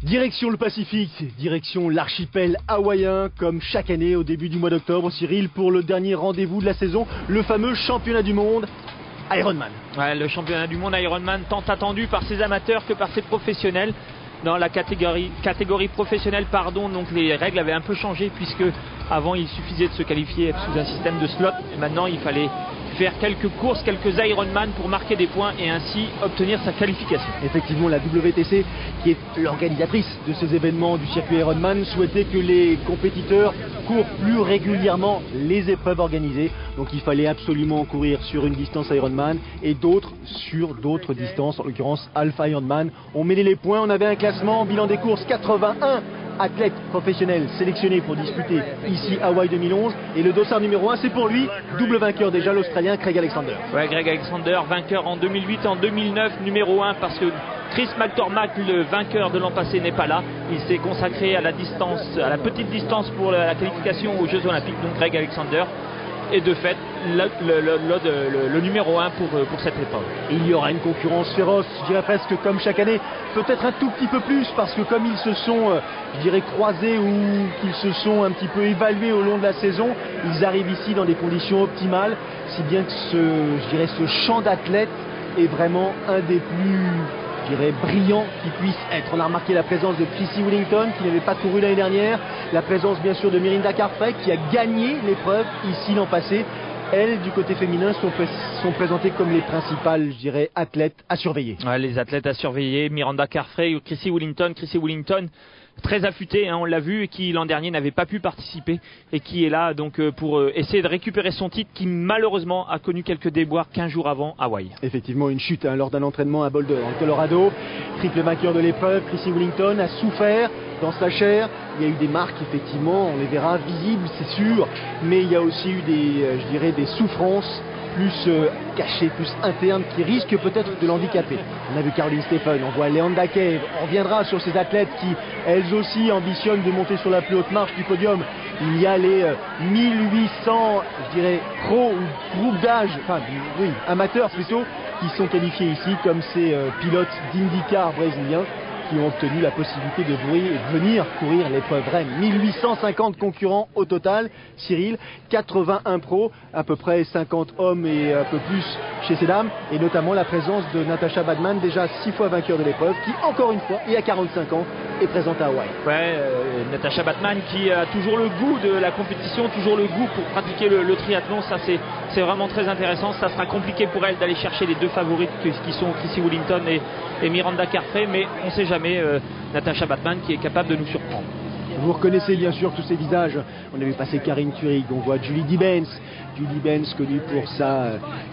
Direction le Pacifique, direction l'archipel hawaïen, comme chaque année au début du mois d'octobre, Cyril, pour le dernier rendez-vous de la saison, le fameux championnat du monde Ironman. Ouais, le championnat du monde Ironman, tant attendu par ses amateurs que par ses professionnels. Dans la catégorie professionnelle, donc les règles avaient un peu changé, puisque avant il suffisait de se qualifier sous un système de slot, et maintenant il fallait faire quelques courses, quelques Ironman pour marquer des points et ainsi obtenir sa qualification. Effectivement, la WTC, qui est l'organisatrice de ces événements du circuit Ironman, souhaitait que les compétiteurs courent plus régulièrement les épreuves organisées. Donc il fallait absolument courir sur une distance Ironman et d'autres sur d'autres distances, en l'occurrence Alpha Ironman. On mêlait les points, on avait un classement, bilan des courses, 81 athlète professionnel sélectionné pour disputer ici Hawaï 2011, et le dossard numéro 1 c'est pour lui, double vainqueur déjà, l'Australien Craig Alexander. Ouais, Craig Alexander, vainqueur en 2008, en 2009, numéro 1, parce que Chris McCormack, le vainqueur de l'an passé, n'est pas là. Il s'est consacré à la distance, à la petite distance pour la qualification aux Jeux Olympiques, donc Craig Alexander est de fait le numéro 1 pour cette épreuve. Il y aura une concurrence féroce, je dirais presque comme chaque année, peut-être un tout petit peu plus, parce que comme ils se sont, je dirais, croisés ou qu'ils se sont un petit peu évalués au long de la saison, ils arrivent ici dans des conditions optimales, si bien que ce champ d'athlètes est vraiment un des plus, je dirais, brillant qui puisse être. On a remarqué la présence de Chrissy Wellington qui n'avait pas couru l'année dernière, la présence bien sûr de Mirinda Carfrae qui a gagné l'épreuve ici l'an passé. Elles, du côté féminin, sont présentées comme les principales, je dirais, athlètes à surveiller. Ouais, les athlètes à surveiller, Mirinda Carfrae ou Chrissy Wellington. Très affûté, on l'a vu, et qui l'an dernier n'avait pas pu participer et qui est là donc pour essayer de récupérer son titre, qui malheureusement a connu quelques déboires 15 jours avant Hawaï. Effectivement, une chute lors d'un entraînement à Boulder, en Colorado. Triple vainqueur de l'épreuve, Chrissy Wellington a souffert dans sa chair. Il y a eu des marques, effectivement, on les verra visibles, c'est sûr, mais il y a aussi eu des souffrances plus cachées, plus internes, qui risquent peut-être de l'handicaper. On a vu Caroline Stephen, on voit Leanda Cave, on reviendra sur ces athlètes qui, elles aussi, ambitionnent de monter sur la plus haute marche du podium. Il y a les 1800, je dirais, pros ou groupes d'âge, amateurs plutôt, qui sont qualifiés ici comme ces pilotes d'IndyCar brésiliens, qui ont obtenu la possibilité de venir courir l'épreuve Rennes. 1850 concurrents au total, Cyril, 81 pros, à peu près 50 hommes et un peu plus chez ces dames, et notamment la présence de Natasha Badman, déjà 6 fois vainqueur de l'épreuve, qui encore une fois, et à 45 ans, est présente à Hawaï. Ouais, Natasha Badman qui a toujours le goût de la compétition, toujours le goût pour pratiquer le triathlon, ça c'est vraiment très intéressant. Ça sera compliqué pour elle d'aller chercher les deux favorites qui sont Chrissy Wellington et Mirinda Carfrae, mais on ne sait jamais, Natasha Badman qui est capable de nous surprendre. Vous reconnaissez bien sûr tous ces visages. On a vu passer Karine Turig, on voit Julie Dibens. Julie Dibens connue pour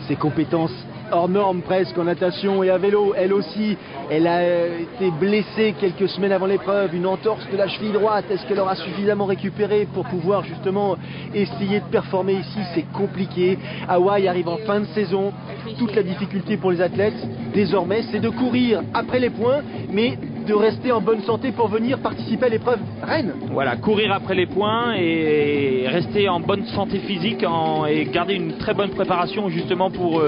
ses compétences hors normes presque en natation et à vélo. Elle aussi, elle a été blessée quelques semaines avant l'épreuve, une entorse de la cheville droite. Est-ce qu'elle aura suffisamment récupéré pour pouvoir justement essayer de performer ici? C'est compliqué. Hawaï arrive en fin de saison. Toute la difficulté pour les athlètes, désormais, c'est de courir après les points, mais de rester en bonne santé pour venir participer à l'épreuve Rennes. Voilà, courir après les points et rester en bonne santé physique et garder une très bonne préparation justement pour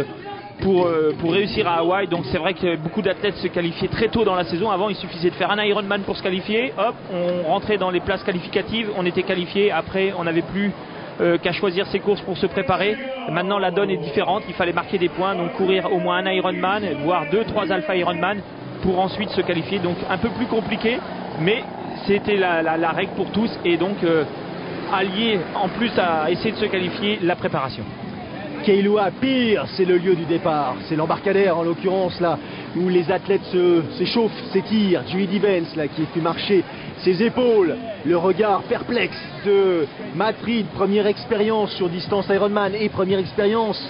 réussir à Hawaï. Donc c'est vrai que beaucoup d'athlètes se qualifiaient très tôt dans la saison. Avant il suffisait de faire un Ironman pour se qualifier, hop, on rentrait dans les places qualificatives, on était qualifié, après on n'avait plus qu'à choisir ses courses pour se préparer. Maintenant la donne est différente, il fallait marquer des points, donc courir au moins un Ironman, voire 2-3 Alpha Ironman pour ensuite se qualifier. Donc un peu plus compliqué, mais c'était la règle pour tous, et donc allié en plus à essayer de se qualifier, la préparation. Kailua Pier, c'est le lieu du départ, c'est l'embarcadère en l'occurrence là, où les athlètes s'échauffent, s'étirent. Julie Dibens là qui fait marcher ses épaules, le regard perplexe de Matt Reed, première expérience sur distance Ironman et première expérience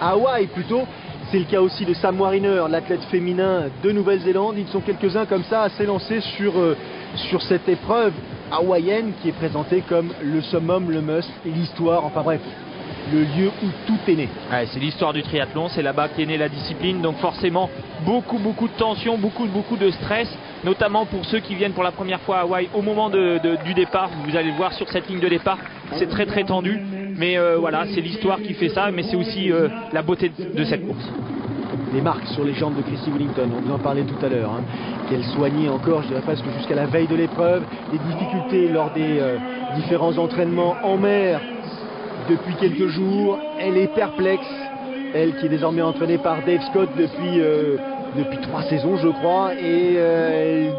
à Hawaï plutôt. C'est le cas aussi de Sam Wariner, l'athlète féminin de Nouvelle-Zélande. Ils sont quelques-uns comme ça à s'élancer sur cette épreuve hawaïenne qui est présentée comme le summum, le must, l'histoire, enfin bref, le lieu où tout est né. Ouais, c'est l'histoire du triathlon, c'est là-bas qu'est née la discipline, donc forcément beaucoup de tension, beaucoup de stress, notamment pour ceux qui viennent pour la première fois à Hawaï au moment du départ. Vous allez le voir sur cette ligne de départ, c'est très tendu, mais voilà, c'est l'histoire qui fait ça, mais c'est aussi la beauté de cette course. des marques sur les jambes de Chrissy Wellington, on vous en parlait tout à l'heure, hein, qu'elle soignait encore, je dirais presque jusqu'à la veille de l'épreuve, des difficultés lors des différents entraînements en mer depuis quelques jours. Elle est perplexe, elle qui est désormais entraînée par Dave Scott depuis 3 saisons je crois, et elle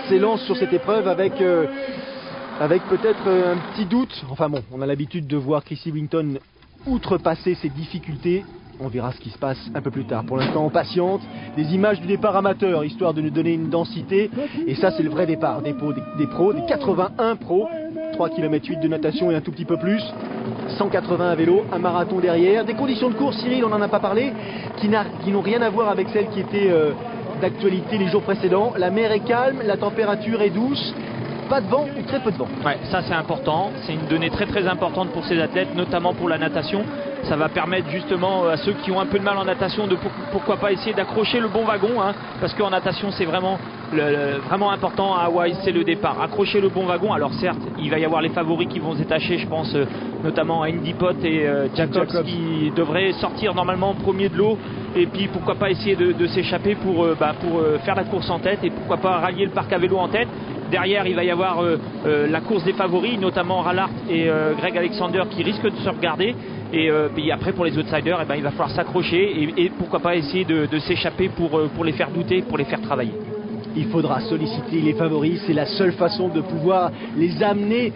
s'élance sur cette épreuve avec peut-être un petit doute. Enfin bon, on a l'habitude de voir Chrissy Wellington outrepasser ses difficultés. On verra ce qui se passe un peu plus tard. Pour l'instant, on patiente. Des images du départ amateur, histoire de nous donner une densité. Et ça, c'est le vrai départ des pros, des 81 pros. 3 km 8 de natation et un tout petit peu plus. 180 à vélo, un marathon derrière. Des conditions de course, Cyril, on n'en a pas parlé, qui n'ont rien à voir avec celles qui étaient d'actualité les jours précédents. La mer est calme, la température est douce. Pas de vent ou très peu de vent. Ouais, ça c'est important, c'est une donnée très très importante pour ces athlètes, notamment pour la natation. Ça va permettre justement à ceux qui ont un peu de mal en natation de pourquoi pas essayer d'accrocher le bon wagon, hein, parce qu'en natation c'est vraiment vraiment important à Hawaï, c'est le départ. Accrocher le bon wagon. Alors certes, il va y avoir les favoris qui vont se détacher, je pense notamment à Indy Pot et Jacobs qui devraient sortir normalement premier de l'eau. Et puis pourquoi pas essayer de s'échapper pour faire la course en tête et pourquoi pas rallier le parc à vélo en tête. Derrière, il va y avoir la course des favoris, notamment Rallart et Greg Alexander qui risquent de se regarder. Et puis après, pour les outsiders, il va falloir s'accrocher et pourquoi pas essayer de s'échapper pour les faire douter, pour les faire travailler. Il faudra solliciter les favoris, c'est la seule façon de pouvoir les amener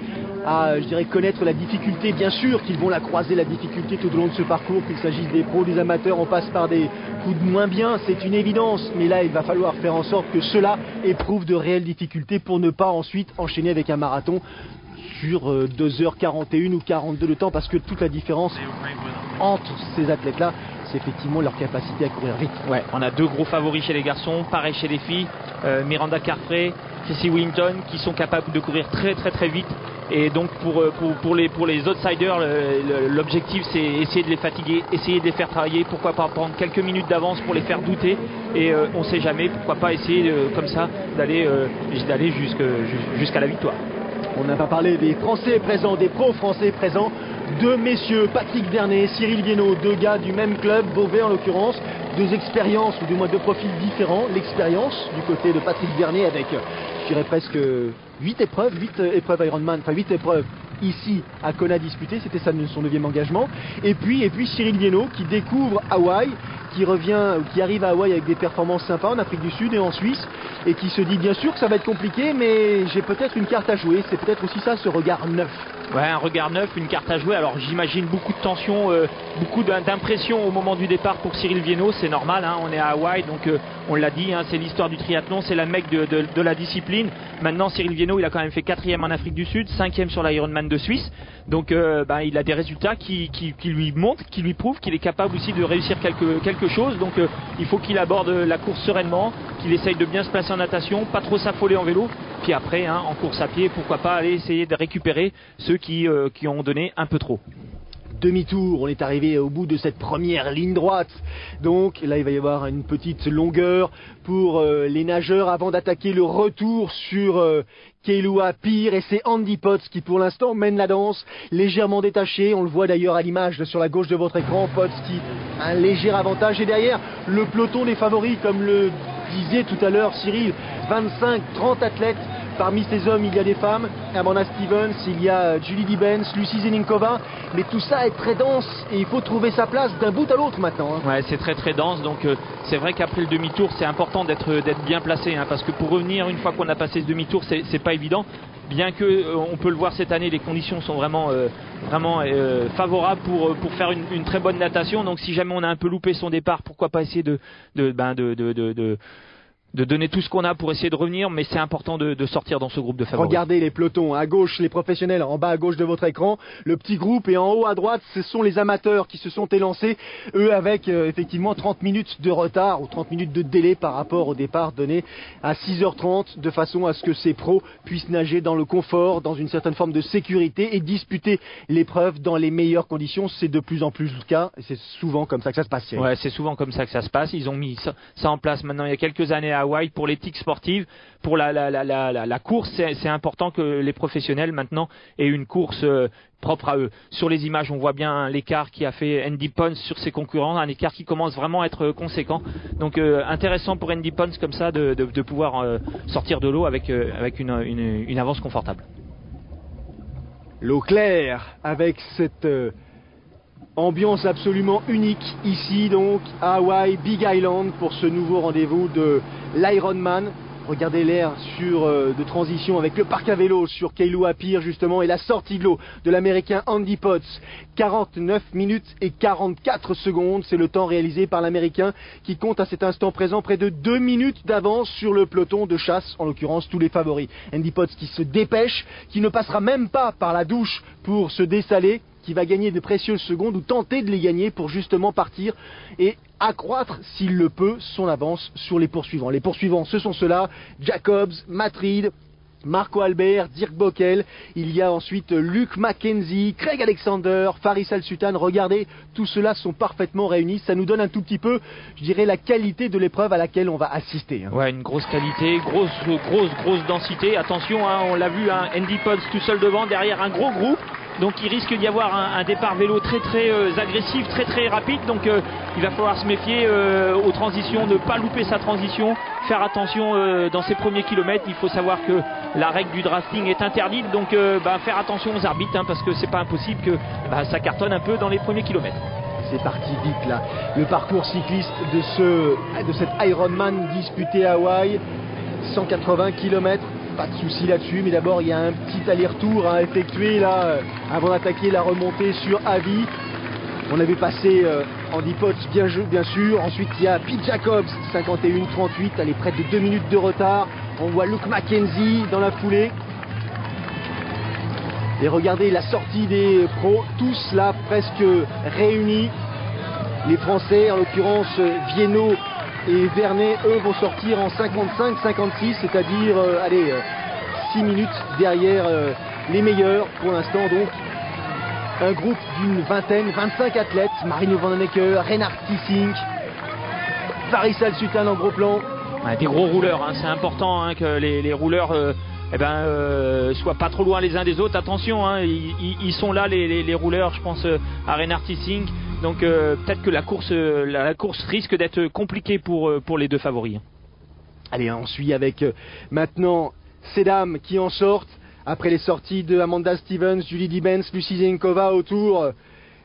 à, je dirais, connaître la difficulté. Bien sûr qu'ils vont la croiser, la difficulté tout au long de ce parcours, qu'il s'agisse des pros, des amateurs, on passe par des coups de moins bien, c'est une évidence. Mais là, il va falloir faire en sorte que ceux-là éprouvent de réelles difficultés pour ne pas ensuite enchaîner avec un marathon sur 2h41 ou 42 de temps, parce que toute la différence entre ces athlètes-là, c'est effectivement leur capacité à courir vite. Ouais, on a 2 gros favoris chez les garçons, pareil chez les filles, Miranda Carfrae, Chrissy Wellington, qui sont capables de courir très très très vite. Et donc pour les outsiders, l'objectif c'est essayer de les fatiguer, essayer de les faire travailler, pourquoi pas prendre quelques minutes d'avance pour les faire douter, et on ne sait jamais, pourquoi pas essayer comme ça d'aller jusqu'à la victoire. On n'a pas parlé des Français présents, des pros français présents. 2 messieurs, Patrick Vernet, Cyril Viennot, 2 gars du même club, Beauvais en l'occurrence, 2 expériences ou du moins 2 profils différents. L'expérience du côté de Patrick Vernet avec, je dirais presque 8 épreuves Ironman, enfin 8 épreuves ici à Kona disputées, c'était son 9e engagement. Et puis Cyril Viennot qui découvre Hawaï, qui arrive à Hawaï avec des performances sympas en Afrique du Sud et en Suisse, et qui se dit bien sûr que ça va être compliqué, mais j'ai peut-être une carte à jouer. C'est peut-être aussi ça, ce regard neuf. Ouais, un regard neuf, une carte à jouer. Alors j'imagine beaucoup de tension, beaucoup d'impression au moment du départ pour Cyril Viennot, c'est normal, hein, on est à Hawaï, donc on l'a dit, hein, c'est l'histoire du triathlon, c'est la mecque de la discipline. Maintenant Cyril Viennot, il a quand même fait 4e en Afrique du Sud, 5e sur l'Ironman de Suisse, donc il a des résultats qui lui montrent, qui lui prouvent qu'il est capable aussi de réussir quelque chose. Donc il faut qu'il aborde la course sereinement, qu'il essaye de bien se placer en natation, pas trop s'affoler en vélo, puis après en course à pied, pourquoi pas aller essayer de récupérer ceux qui ont donné un peu trop. Demi-tour, on est arrivé au bout de cette première ligne droite, donc là il va y avoir une petite longueur pour les nageurs avant d'attaquer le retour sur Keilua Peer, et c'est Andy Potts qui pour l'instant mène la danse, légèrement détaché, on le voit d'ailleurs à l'image sur la gauche de votre écran. Potts qui a un léger avantage, et derrière le peloton des favoris, comme le disait tout à l'heure Cyril, 25-30 athlètes. Parmi ces hommes, il y a des femmes, Amanda Stevens, il y a Julie Dibens, Lucy Zeninkova, mais tout ça est très dense et il faut trouver sa place d'un bout à l'autre maintenant. Hein. Ouais, c'est très très dense, donc c'est vrai qu'après le demi-tour, c'est important d'être bien placé, hein, parce que pour revenir une fois qu'on a passé ce demi-tour, c'est pas évident. Bien que on peut le voir cette année, les conditions sont vraiment favorables pour faire une très bonne natation. Donc si jamais on a un peu loupé son départ, pourquoi pas essayer de donner tout ce qu'on a pour essayer de revenir, mais c'est important de sortir dans ce groupe de favoris. Regardez les pelotons, à gauche les professionnels, en bas à gauche de votre écran, le petit groupe, et en haut à droite ce sont les amateurs qui se sont élancés, eux avec effectivement 30 minutes de retard ou 30 minutes de délai par rapport au départ donné à 6h30, de façon à ce que ces pros puissent nager dans le confort, dans une certaine forme de sécurité et disputer l'épreuve dans les meilleures conditions. C'est de plus en plus le cas et c'est souvent comme ça que ça se passe. Ouais, c'est souvent comme ça que ça se passe. Ils ont mis ça en place maintenant il y a quelques années à Hawaï pour l'éthique sportive, pour la course. C'est important que les professionnels maintenant aient une course propre à eux. Sur les images, on voit bien l'écart qui a fait Andy Pons sur ses concurrents, un écart qui commence vraiment à être conséquent. Donc intéressant pour Andy Pons comme ça de pouvoir sortir de l'eau avec une avance confortable. L'eau claire avec cette ambiance absolument unique ici donc à Hawaï, Big Island pour ce nouveau rendez-vous de l'Ironman. Regardez l'air de transition avec le parc à vélo sur Kailua Pier justement et la sortie de l'eau de l'américain Andy Potts. 49 minutes et 44 secondes, c'est le temps réalisé par l'américain qui compte à cet instant présent près de 2 minutes d'avance sur le peloton de chasse, en l'occurrence tous les favoris. Andy Potts qui se dépêche, qui ne passera même pas par la douche pour se dessaler, qui va gagner de précieuses secondes ou tenter de les gagner pour justement partir et accroître, s'il le peut, son avance sur les poursuivants. Les poursuivants, ce sont ceux-là, Jacobs, Matt Reed, Marco Albert, Dirk Bockel, il y a ensuite Luke Mackenzie, Craig Alexander, Faris Al-Sultan. Regardez, tout cela sont parfaitement réunis, ça nous donne un tout petit peu, je dirais, la qualité de l'épreuve à laquelle on va assister. Ouais, une grosse qualité, grosse densité, attention, hein, on l'a vu, hein, Andy Potts tout seul devant, derrière un gros groupe. Donc il risque d'y avoir un départ vélo très agressif, très rapide. Donc il va falloir se méfier aux transitions, ne pas louper sa transition, faire attention dans ses premiers kilomètres. Il faut savoir que la règle du drafting est interdite, donc faire attention aux arbitres, hein, parce que c'est pas impossible que ça cartonne un peu dans les premiers kilomètres. C'est parti vite là. Le parcours cycliste de cet Ironman disputé à Hawaï, 180 km. Pas de souci là-dessus, mais d'abord il y a un petit aller-retour à effectuer là avant d'attaquer la remontée sur Avi. On avait passé Andy Potts bien sûr. Ensuite il y a Pete Jacobs, 51-38, elle est près de 2 minutes de retard. On voit Luke Mackenzie dans la foulée. Et regardez la sortie des pros, tous là presque réunis. Les Français, en l'occurrence Viennot et Vernet, eux, vont sortir en 55-56, c'est-à-dire 6 minutes derrière les meilleurs pour l'instant. Donc un groupe d'une vingtaine, 25 athlètes, Marino Vandenecke, Reinhard Tissink, Faris Al-Sultan en gros plan. Ouais, des gros rouleurs, hein. C'est important, hein, que les rouleurs soient pas trop loin les uns des autres. Attention, hein, ils sont là les rouleurs, je pense à Reinhard Tissink. Donc peut-être que la course risque d'être compliquée pour les deux favoris. Allez, on suit avec maintenant ces dames qui en sortent après les sorties de Amanda Stevens, Julie Dibens, Lucy Zenkova autour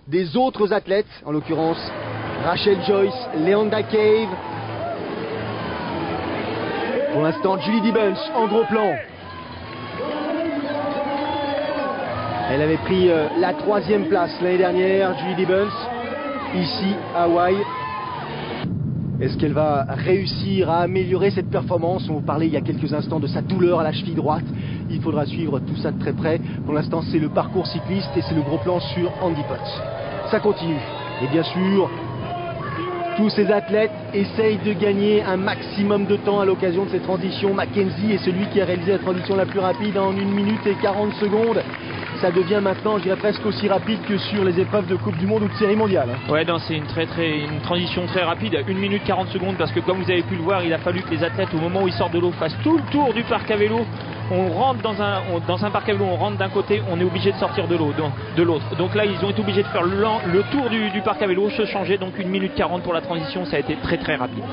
des autres athlètes, en l'occurrence Rachel Joyce, Leanda Cave. Pour l'instant, Julie Dibens en gros plan. Elle avait pris la 3e place l'année dernière, Julie Dibens. Ici à Hawaï, est-ce qu'elle va réussir à améliorer cette performance? On vous parlait il y a quelques instants de sa douleur à la cheville droite. Il faudra suivre tout ça de très près. Pour l'instant, c'est le parcours cycliste et c'est le gros plan sur Andy Potts. Ça continue. Et bien sûr, tous ces athlètes essayent de gagner un maximum de temps à l'occasion de ces transitions. Mackenzie est celui qui a réalisé la transition la plus rapide en 1 minute et 40 secondes. Ça devient maintenant, je dirais, presque aussi rapide que sur les épreuves de Coupe du Monde ou de Série mondiale. Ouais, non, c'est une transition très rapide, 1 minute 40 secondes, parce que comme vous avez pu le voir, il a fallu que les athlètes, au moment où ils sortent de l'eau, fassent tout le tour du parc à vélo. On rentre dans un parc à vélo, on rentre d'un côté, on est obligé de sortir de l'autre. Donc là, ils ont été obligés de faire le tour du parc à vélo, se changer, donc 1 minute 40 pour la transition, ça a été très rapide.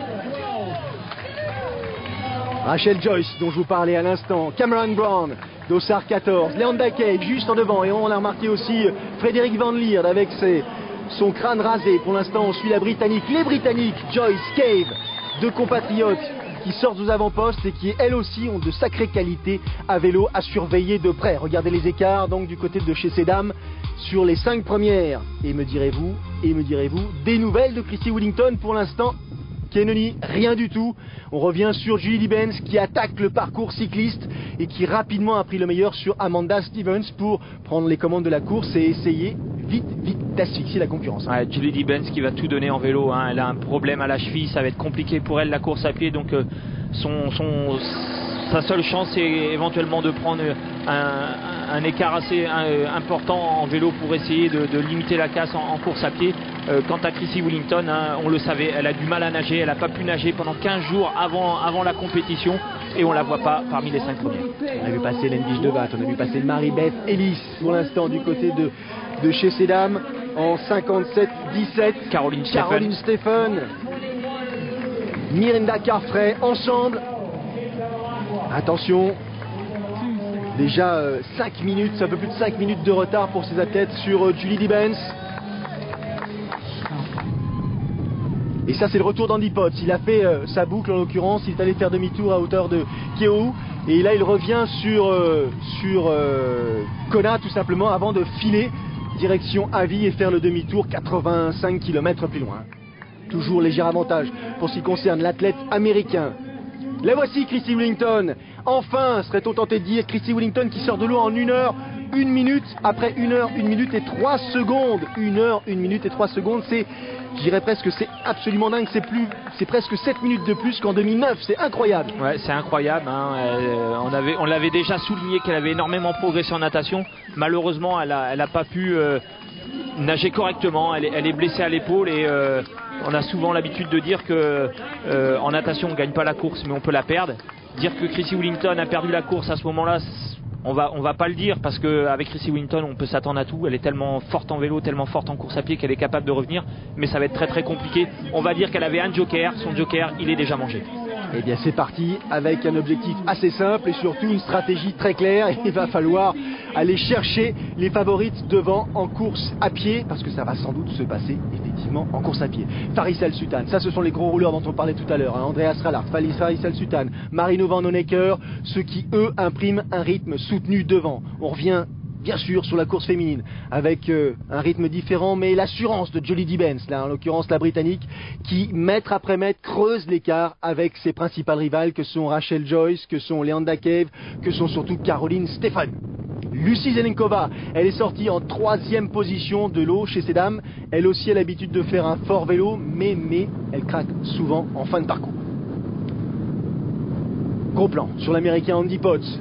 Rachel Joyce, dont je vous parlais à l'instant, Cameron Brown, Dossard 14, Leanda Cave juste en devant, et on a remarqué aussi Frédéric Van Lierde avec son crâne rasé. Pour l'instant, on suit la Britannique, les Britanniques, Joyce, Cave, deux compatriotes qui sortent aux avant-postes et qui elles aussi ont de sacrées qualités à vélo à surveiller de près. Regardez les écarts donc du côté de chez ces dames sur les 5 premières. Et me direz-vous, des nouvelles de Christy Willington pour l'instant? Kennedy, rien du tout. On revient sur Julie Dibens qui attaque le parcours cycliste et qui rapidement a pris le meilleur sur Amanda Stevens pour prendre les commandes de la course et essayer vite d'asphyxier la concurrence. Ouais, Julie Dibens qui va tout donner en vélo, hein. Elle a un problème à la cheville, ça va être compliqué pour elle la course à pied, donc sa seule chance c'est éventuellement de prendre un écart assez important en vélo pour essayer de limiter la casse en course à pied. Quant à Chrissy Wellington, hein, on le savait, elle a du mal à nager, elle n'a pas pu nager pendant 15 jours avant la compétition et on ne la voit pas parmi les 5 premières. On a vu passer Hélène Biche-Devat, on a vu passer Marie-Beth Ellis pour l'instant du côté de chez ces dames en 57-17. Caroline Stephen, Mirinda Carfrey ensemble. Attention, déjà 5 minutes, un peu plus de 5 minutes de retard pour ces athlètes sur Julie Dibens. Et ça c'est le retour d'Andy Potts, il a fait sa boucle en l'occurrence, il est allé faire demi-tour à hauteur de Keohou et là il revient sur Kona tout simplement avant de filer direction Avi et faire le demi-tour 85 km plus loin. Toujours léger avantage pour ce qui concerne l'athlète américain. La voici Chrissy Wellington, enfin serait-on tenté de dire, Chrissy Wellington qui sort de l'eau en 1 heure 1 minute, après 1 heure 1 minute et 3 secondes, 1 heure 1 minute et 3 secondes, c'est, je dirais presque, c'est absolument dingue, c'est presque 7 minutes de plus qu'en 2009, c'est incroyable. Ouais, c'est incroyable, hein. On l'avait déjà souligné qu'elle avait énormément progressé en natation, malheureusement elle a pas pu nager correctement, elle est blessée à l'épaule et on a souvent l'habitude de dire que en natation on ne gagne pas la course mais on peut la perdre. Dire que Chrissy Wellington a perdu la course à ce moment-là, on va pas le dire parce qu'avec Chrissy Wellington on peut s'attendre à tout, elle est tellement forte en vélo, tellement forte en course à pied qu'elle est capable de revenir, mais ça va être très très compliqué. On va dire qu'elle avait un joker, son joker il est déjà mangé. Eh bien c'est parti avec un objectif assez simple et surtout une stratégie très claire. Il va falloir aller chercher les favorites devant en course à pied parce que ça va sans doute se passer effectivement en course à pied. Faris El Sultan, ça ce sont les gros rouleurs dont on parlait tout à l'heure, hein. Andreas Rallard, Faris El Sultan, Marino Van Honecker, ceux qui eux impriment un rythme soutenu devant. On revient bien sûr sur la course féminine avec un rythme différent mais l'assurance de Julie Dibens, là en l'occurrence la britannique, qui mètre après mètre creuse l'écart avec ses principales rivales que sont Rachel Joyce, que sont Leanda Cave, que sont surtout Caroline Stephen. Lucie Zelenkova, elle est sortie en 3e position de l'eau chez ces dames, elle aussi a l'habitude de faire un fort vélo mais elle craque souvent en fin de parcours. Gros plan sur l'américain Andy Potts.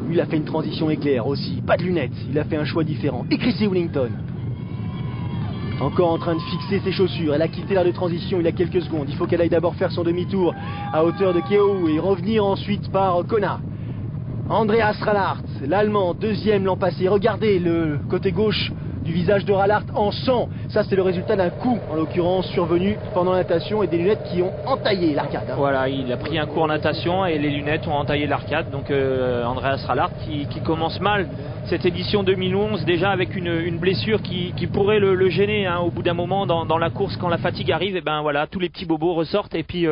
Lui, il a fait une transition éclair aussi, pas de lunettes, il a fait un choix différent. Et Chrissy Wellington, encore en train de fixer ses chaussures, elle a quitté l'aire de transition il y a quelques secondes. Il faut qu'elle aille d'abord faire son demi-tour à hauteur de Keohou et revenir ensuite par Kona. Andreas Rallard, l'Allemand, 2e l'an passé. Regardez le côté gauche du visage de Rallard en sang. Ça, c'est le résultat d'un coup, en l'occurrence, survenu pendant la natation et des lunettes qui ont entaillé l'arcade. Voilà, il a pris un coup en natation et les lunettes ont entaillé l'arcade. Donc Andreas Rallard qui commence mal cette édition 2011 déjà avec une blessure qui pourrait le gêner hein, au bout d'un moment dans la course quand la fatigue arrive. Et ben voilà, tous les petits bobos ressortent et puis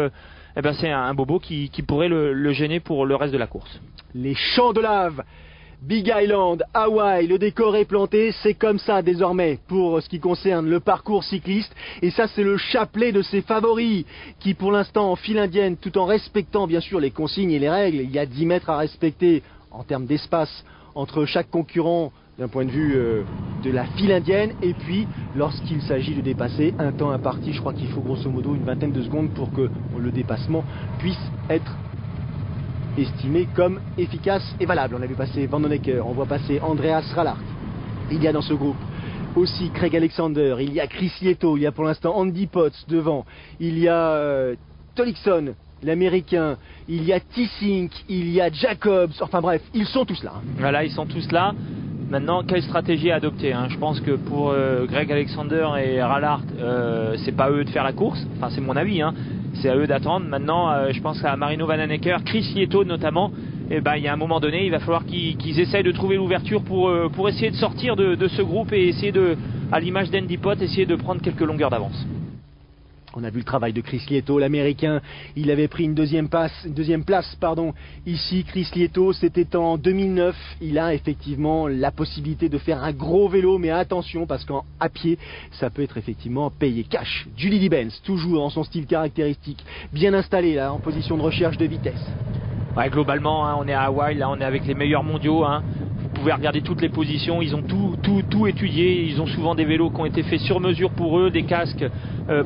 c'est un bobo qui pourrait le gêner pour le reste de la course. Les champs de lave, Big Island, Hawaï, le décor est planté, c'est comme ça désormais pour ce qui concerne le parcours cycliste. Et ça c'est le chapelet de ses favoris qui pour l'instant en file indienne, tout en respectant bien sûr les consignes et les règles. Il y a 10 mètres à respecter en termes d'espace entre chaque concurrent d'un point de vue de la file indienne. Et puis lorsqu'il s'agit de dépasser un temps imparti, je crois qu'il faut grosso modo une vingtaine de secondes pour que le dépassement puisse être estimé comme efficace et valable. On a vu passer Van Honecker, on voit passer Andreas Rallard. Il y a dans ce groupe aussi Craig Alexander, il y a Chris Lieto, il y a pour l'instant Andy Potts devant, il y a Tollefson, l'américain, il y a Tissink, il y a Jacobs, enfin bref, ils sont tous là. Voilà, ils sont tous là. Maintenant, quelle stratégie adopter hein? Je pense que pour Greg Alexander et Rallard, c'est pas eux de faire la course, enfin c'est mon avis, hein. C'est à eux d'attendre. Maintenant, je pense à Marino Van Honecker, Chris Lieto notamment. Et il y a un moment donné, il va falloir qu'ils essayent de trouver l'ouverture pour essayer de sortir de ce groupe et essayer à l'image d'Andy Potts, essayer de prendre quelques longueurs d'avance. On a vu le travail de Chris Lieto, l'américain. Il avait pris une deuxième place, ici. Chris Lieto, c'était en 2009. Il a effectivement la possibilité de faire un gros vélo, mais attention, parce qu'à pied, ça peut être effectivement payé cash. Julie Dibens, toujours dans son style caractéristique, bien installé là, en position de recherche de vitesse. Ouais, globalement, hein, on est à Hawaï, là, on est avec les meilleurs mondiaux. Hein. Vous pouvez regarder toutes les positions, ils ont tout étudié, ils ont souvent des vélos qui ont été faits sur mesure pour eux, des casques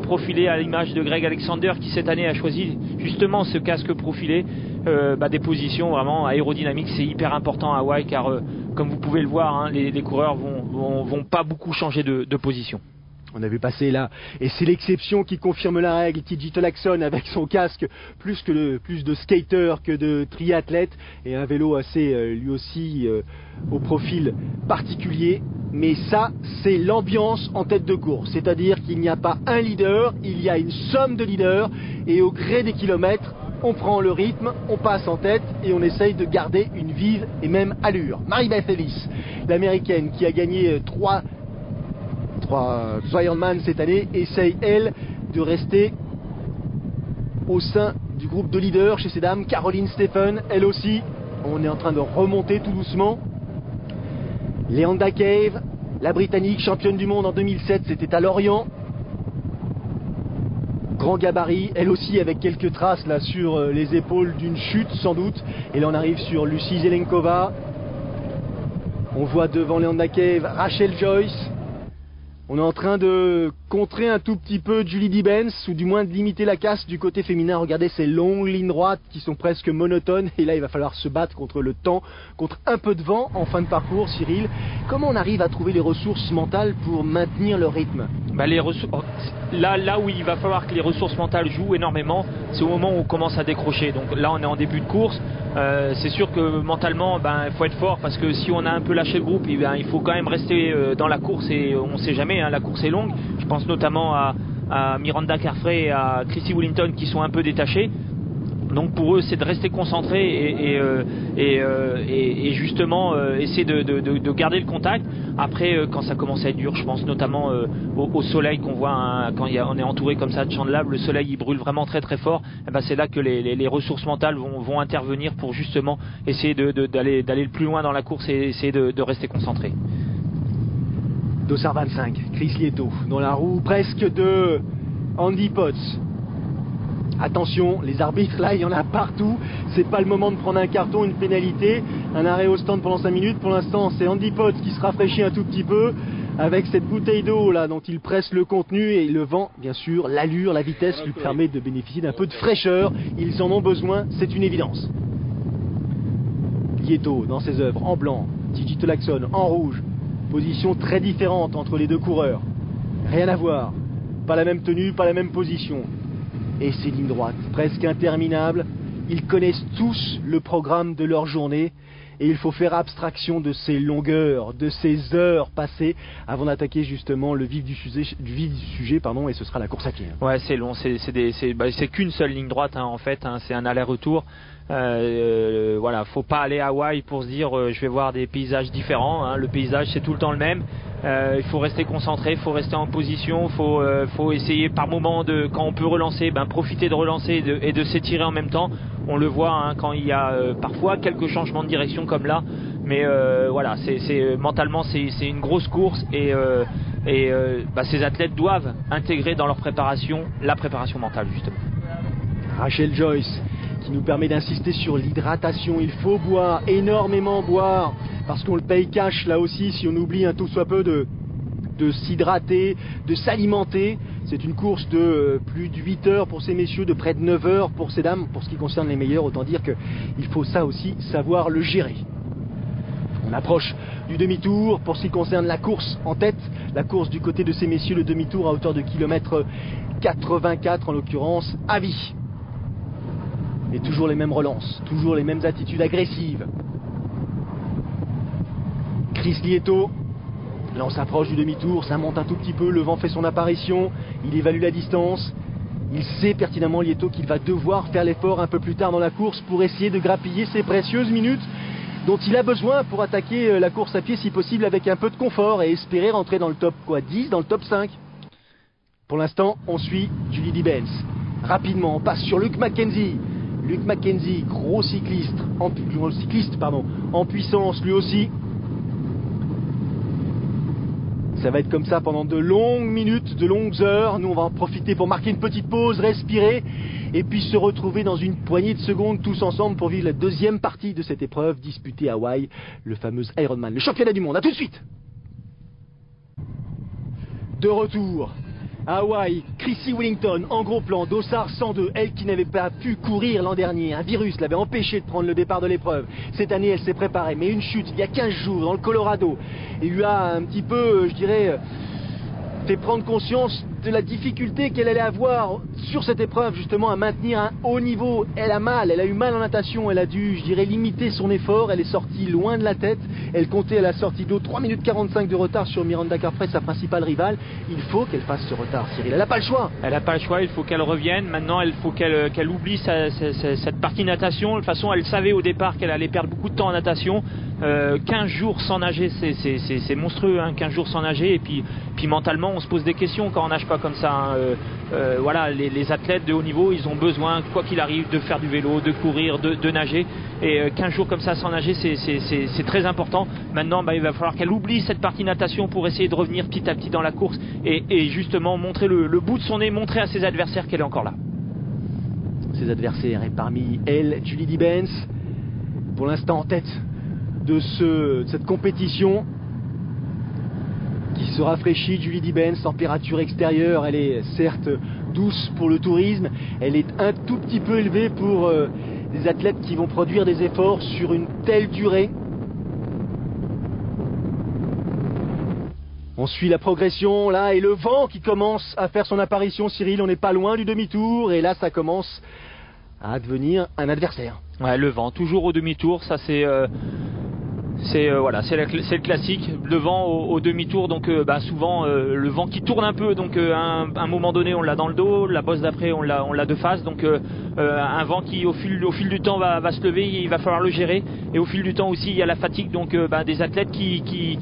profilés à l'image de Greg Alexander qui cette année a choisi justement ce casque profilé, des positions vraiment aérodynamiques. C'est hyper important à Hawaï car comme vous pouvez le voir, hein, les coureurs vont pas beaucoup changer de position. On a vu passer là, et c'est l'exception qui confirme la règle, TJ Tolakson avec son casque plus de skater que de triathlète, et un vélo assez lui aussi au profil particulier. Mais ça, c'est l'ambiance en tête de course, c'est-à-dire qu'il n'y a pas un leader, il y a une somme de leaders, et au gré des kilomètres, on prend le rythme, on passe en tête et on essaye de garder une vive et même allure. Mary-Beth Ellis, l'américaine qui a gagné 3 Ironman cette année, essaye elle de rester au sein du groupe de leaders chez ces dames. Caroline Stephen, elle aussi, on est en train de remonter tout doucement. Leanda Cave, la Britannique, championne du monde en 2007, c'était à Lorient. Grand gabarit, elle aussi avec quelques traces là sur les épaules d'une chute sans doute. Et là on arrive sur Lucie Zelenkova. On voit devant Leanda Cave Rachel Joyce. On est en train de contrer un tout petit peu Julie Dibens, ou du moins de limiter la casse du côté féminin. Regardez ces longues lignes droites qui sont presque monotones. Et là, il va falloir se battre contre le temps, contre un peu de vent en fin de parcours. Cyril, comment on arrive à trouver les ressources mentales pour maintenir le rythme? Là où il va falloir que les ressources mentales jouent énormément, c'est au moment où on commence à décrocher. Donc là, on est en début de course. C'est sûr que mentalement, il faut être fort, parce que si on a un peu lâché le groupe, il faut quand même rester dans la course, et on ne sait jamais, la course est longue. Je pense notamment à Miranda Carfrae et à Christy Wellington qui sont un peu détachés. Donc pour eux, c'est de rester concentrés et justement essayer de garder le contact. Après, quand ça commence à être dur, je pense notamment au soleil qu'on voit quand on est entouré comme ça de champs de lave, le soleil il brûle vraiment très très fort. C'est là que les ressources mentales vont intervenir pour justement essayer d'aller le plus loin dans la course et essayer de rester concentré. Dossard 25, Chris Lieto dans la roue presque de Andy Potts. Attention, les arbitres là, il y en a partout. C'est pas le moment de prendre un carton, une pénalité, un arrêt au stand pendant 5 minutes. Pour l'instant, c'est Andy Potts qui se rafraîchit un tout petit peu avec cette bouteille d'eau là dont il presse le contenu, et le vent, bien sûr, l'allure, la vitesse lui permet de bénéficier d'un peu de fraîcheur. Ils en ont besoin, c'est une évidence. Lieto dans ses œuvres en blanc, TJ Tolakson en rouge. Position très différente entre les deux coureurs. Rien à voir. Pas la même tenue, pas la même position. Et ces lignes droites, presque interminables. Ils connaissent tous le programme de leur journée. Et il faut faire abstraction de ces longueurs, de ces heures passées, avant d'attaquer justement le vif du sujet, et ce sera la course à pied. Ouais, c'est long, c'est qu'une seule ligne droite en fait, c'est un aller-retour. Voilà, faut pas aller à Hawaï pour se dire je vais voir des paysages différents. Le paysage c'est tout le temps le même. Il faut rester concentré, il faut rester en position, faut essayer par moment quand on peut relancer, profiter de relancer et de s'étirer en même temps. On le voit quand il y a parfois quelques changements de direction comme là, mais voilà, mentalement c'est une grosse course, et ces athlètes doivent intégrer dans leur préparation la préparation mentale justement. Rachel Joyce qui nous permet d'insister sur l'hydratation. Il faut boire, énormément boire, parce qu'on le paye cash là aussi si on oublie un tout soit peu de s'hydrater, de s'alimenter. C'est une course de plus de 8 heures pour ces messieurs, de près de 9 heures pour ces dames. Pour ce qui concerne les meilleurs, autant dire qu'il faut ça aussi savoir le gérer. On approche du demi-tour. Pour ce qui concerne la course en tête, la course du côté de ces messieurs, le demi-tour à hauteur de kilomètre 84 en l'occurrence, à vie. Et toujours les mêmes relances, toujours les mêmes attitudes agressives. Chris Lieto, là on s'approche du demi-tour, ça monte un tout petit peu, le vent fait son apparition, il évalue la distance. Il sait pertinemment, Lieto, qu'il va devoir faire l'effort un peu plus tard dans la course pour essayer de grappiller ces précieuses minutes dont il a besoin pour attaquer la course à pied si possible avec un peu de confort et espérer rentrer dans le top 10, dans le top 5. Pour l'instant, on suit Julie Dibens. Rapidement, on passe sur Luke McKenzie. Luke McKenzie, gros cycliste en puissance lui aussi. Ça va être comme ça pendant de longues minutes, de longues heures. Nous on va en profiter pour marquer une petite pause, respirer, et puis se retrouver dans une poignée de secondes tous ensemble pour vivre la deuxième partie de cette épreuve disputée à Hawaï, le fameux Ironman, le championnat du monde. A tout de suite. De retour à Hawaï, Chrissy Wellington en gros plan, Dossard 102, elle qui n'avait pas pu courir l'an dernier, un virus l'avait empêché de prendre le départ de l'épreuve. Cette année elle s'est préparée, mais une chute il y a 15 jours dans le Colorado, et lui a un petit peu, je dirais, fait prendre conscience de la difficulté qu'elle allait avoir sur cette épreuve justement à maintenir un haut niveau. Elle a eu mal en natation, elle a dû, je dirais, limiter son effort, elle est sortie loin de la tête, elle comptait à la sortie d'eau 3 minutes 45 de retard sur Miranda Carfrae, sa principale rivale. Il faut qu'elle fasse ce retard, Cyril, elle n'a pas le choix. Elle n'a pas le choix, il faut qu'elle revienne, maintenant il faut qu'elle oublie cette partie natation. De toute façon elle savait au départ qu'elle allait perdre beaucoup de temps en natation. 15 jours sans nager, c'est monstrueux, hein, 15 jours sans nager, et puis mentalement on se pose des questions quand on nage pas comme ça, hein. Voilà, les athlètes de haut niveau, ils ont besoin, quoi qu'il arrive, de faire du vélo, de courir, de nager, et 15 jours comme ça sans nager, c'est très important. Maintenant il va falloir qu'elle oublie cette partie natation pour essayer de revenir petit à petit dans la course, et justement montrer le bout de son nez, montrer à ses adversaires qu'elle est encore là. Ses adversaires, et parmi elles, Julie Dibens, pour l'instant en tête de cette compétition qui se rafraîchit. Julie Dibens, température extérieure, elle est certes douce pour le tourisme, elle est un tout petit peu élevée pour des athlètes qui vont produire des efforts sur une telle durée. On suit la progression là, et le vent qui commence à faire son apparition, Cyril, on n'est pas loin du demi-tour, et là ça commence à devenir un adversaire. Ouais, le vent, toujours au demi-tour, ça c'est le classique, le vent au demi-tour, donc souvent le vent qui tourne un peu, donc à un moment donné on l'a dans le dos, la bosse d'après on l'a de face, donc un vent qui au fil du temps va se lever, il va falloir le gérer, et au fil du temps aussi il y a la fatigue, donc des athlètes qui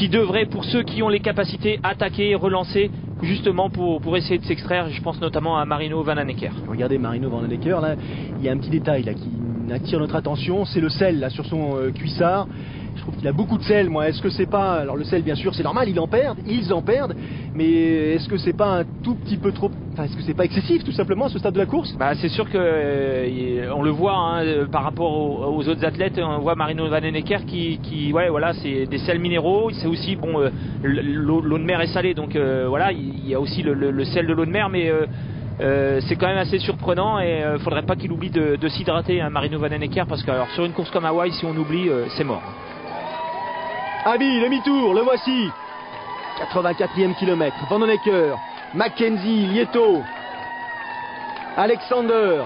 devraient, pour ceux qui ont les capacités, attaquer, relancer, justement pour essayer de s'extraire. Je pense notamment à Marino Vanhanecker. Regardez Marino Vanhanecker, là, il y a un petit détail là qui attire notre attention, c'est le sel là sur son cuissard. Je trouve qu'il a beaucoup de sel, moi. Est-ce que c'est pas... Alors le sel, bien sûr, c'est normal, ils en perdent, mais est-ce que c'est pas un tout petit peu trop... Enfin, est-ce que c'est pas excessif, tout simplement, à ce stade de la course? C'est sûr que on le voit, hein, par rapport aux autres athlètes, on voit Marino Vanhanecker qui c'est des sels minéraux, c'est aussi, l'eau de mer est salée, donc il y a aussi le sel de l'eau de mer, mais... c'est quand même assez surprenant, et faudrait pas qu'il oublie de s'hydrater, hein, Marino Vanhanecker, parce que alors, sur une course comme Hawaï, si on oublie, c'est mort. Abi, demi-tour, le voici. 84e kilomètre. Vanhanecker, Mackenzie, Lieto, Alexander,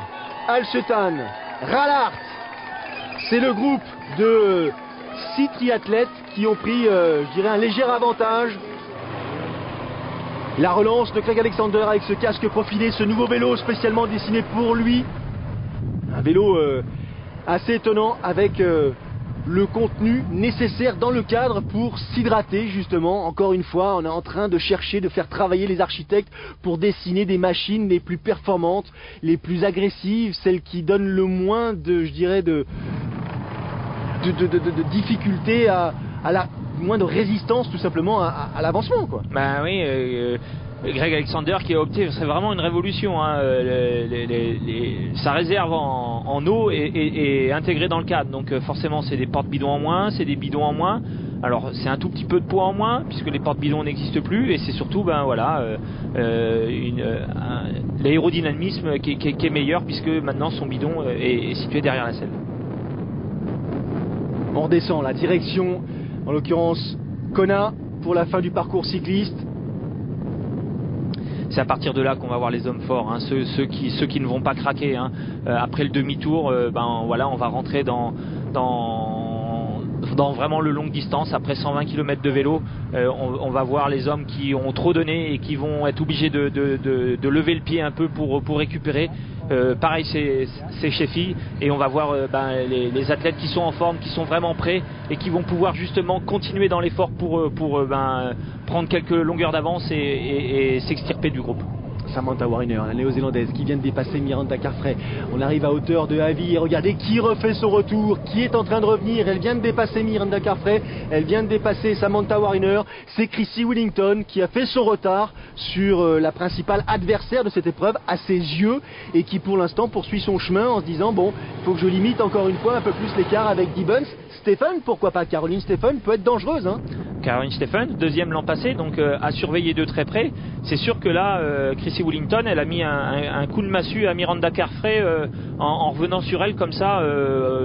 Alchetan, Rallart. C'est le groupe de 6 triathlètes qui ont pris, un léger avantage. La relance de Craig Alexander avec ce casque profilé, ce nouveau vélo spécialement dessiné pour lui. Un vélo assez étonnant avec le contenu nécessaire dans le cadre pour s'hydrater justement. Encore une fois, on est en train de chercher de faire travailler les architectes pour dessiner des machines les plus performantes, les plus agressives, celles qui donnent le moins de difficultés moins de résistance tout simplement à l'avancement, quoi. Greg Alexander qui a opté, c'est vraiment une révolution, hein. Sa réserve en eau est intégrée dans le cadre, donc forcément c'est des porte-bidons en moins, c'est des bidons en moins. Alors c'est un tout petit peu de poids en moins puisque les porte-bidons n'existent plus, et c'est surtout l'aérodynamisme qui est meilleur puisque maintenant son bidon est situé derrière la selle. On redescend la direction, en l'occurrence Kona, pour la fin du parcours cycliste. C'est à partir de là qu'on va voir les hommes forts, hein, ceux qui ne vont pas craquer, hein. Après le demi-tour, on va rentrer dans vraiment le longue distance. Après 120 km de vélo, on va voir les hommes qui ont trop donné et qui vont être obligés de lever le pied un peu pour récupérer. Pareil c'est chez filles, et on va voir les athlètes qui sont en forme, qui sont vraiment prêts et qui vont pouvoir justement continuer dans l'effort pour prendre quelques longueurs d'avance et s'extirper du groupe. Samantha Wariner, la néo-zélandaise qui vient de dépasser Miranda Carfrae. On arrive à hauteur de Hawi et regardez qui refait son retour, qui est en train de revenir. Elle vient de dépasser Miranda Carfrae, elle vient de dépasser Samantha Wariner. C'est Chrissy Wellington qui a fait son retard sur la principale adversaire de cette épreuve à ses yeux, et qui pour l'instant poursuit son chemin en se disant il faut que je limite encore une fois un peu plus l'écart avec Dibens. Stephen, pourquoi pas? Caroline Stephen peut être dangereuse, hein. Caroline Stephen, deuxième l'an passé, donc à surveiller de très près. C'est sûr que là, Chrissy Wellington, elle a mis un coup de massue à Miranda Carfrae en revenant sur elle comme ça,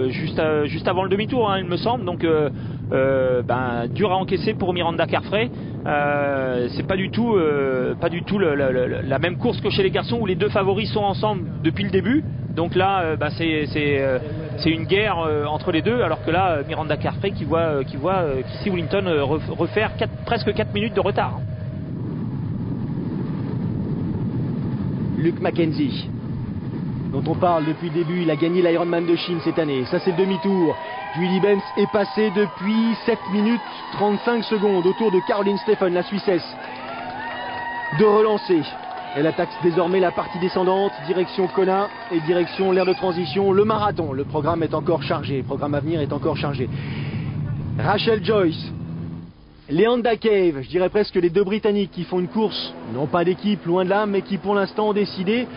juste avant le demi-tour, hein, il me semble. Donc dur à encaisser pour Miranda Carfrae. C'est pas du tout la même course que chez les garçons où les deux favoris sont ensemble depuis le début. Donc là, c'est une guerre entre les deux, alors que là, Miranda Carfrae qui voit Chrissy Wellington refaire presque 4 minutes de retard. Luke Mackenzie, dont on parle depuis le début, il a gagné l'Ironman de Chine cette année. Ça, c'est le demi-tour. Julie Benz est passée depuis 7 minutes 35 secondes autour de Caroline Steffen, la Suissesse. De relancer. Elle attaque désormais la partie descendante, direction Kona et direction l'aire de transition, le marathon. Le programme est encore chargé, le programme à venir est encore chargé. Rachel Joyce, Leanda Cave, je dirais presque les deux Britanniques qui font une course, non pas d'équipe, loin de là, mais qui pour l'instant ont décidé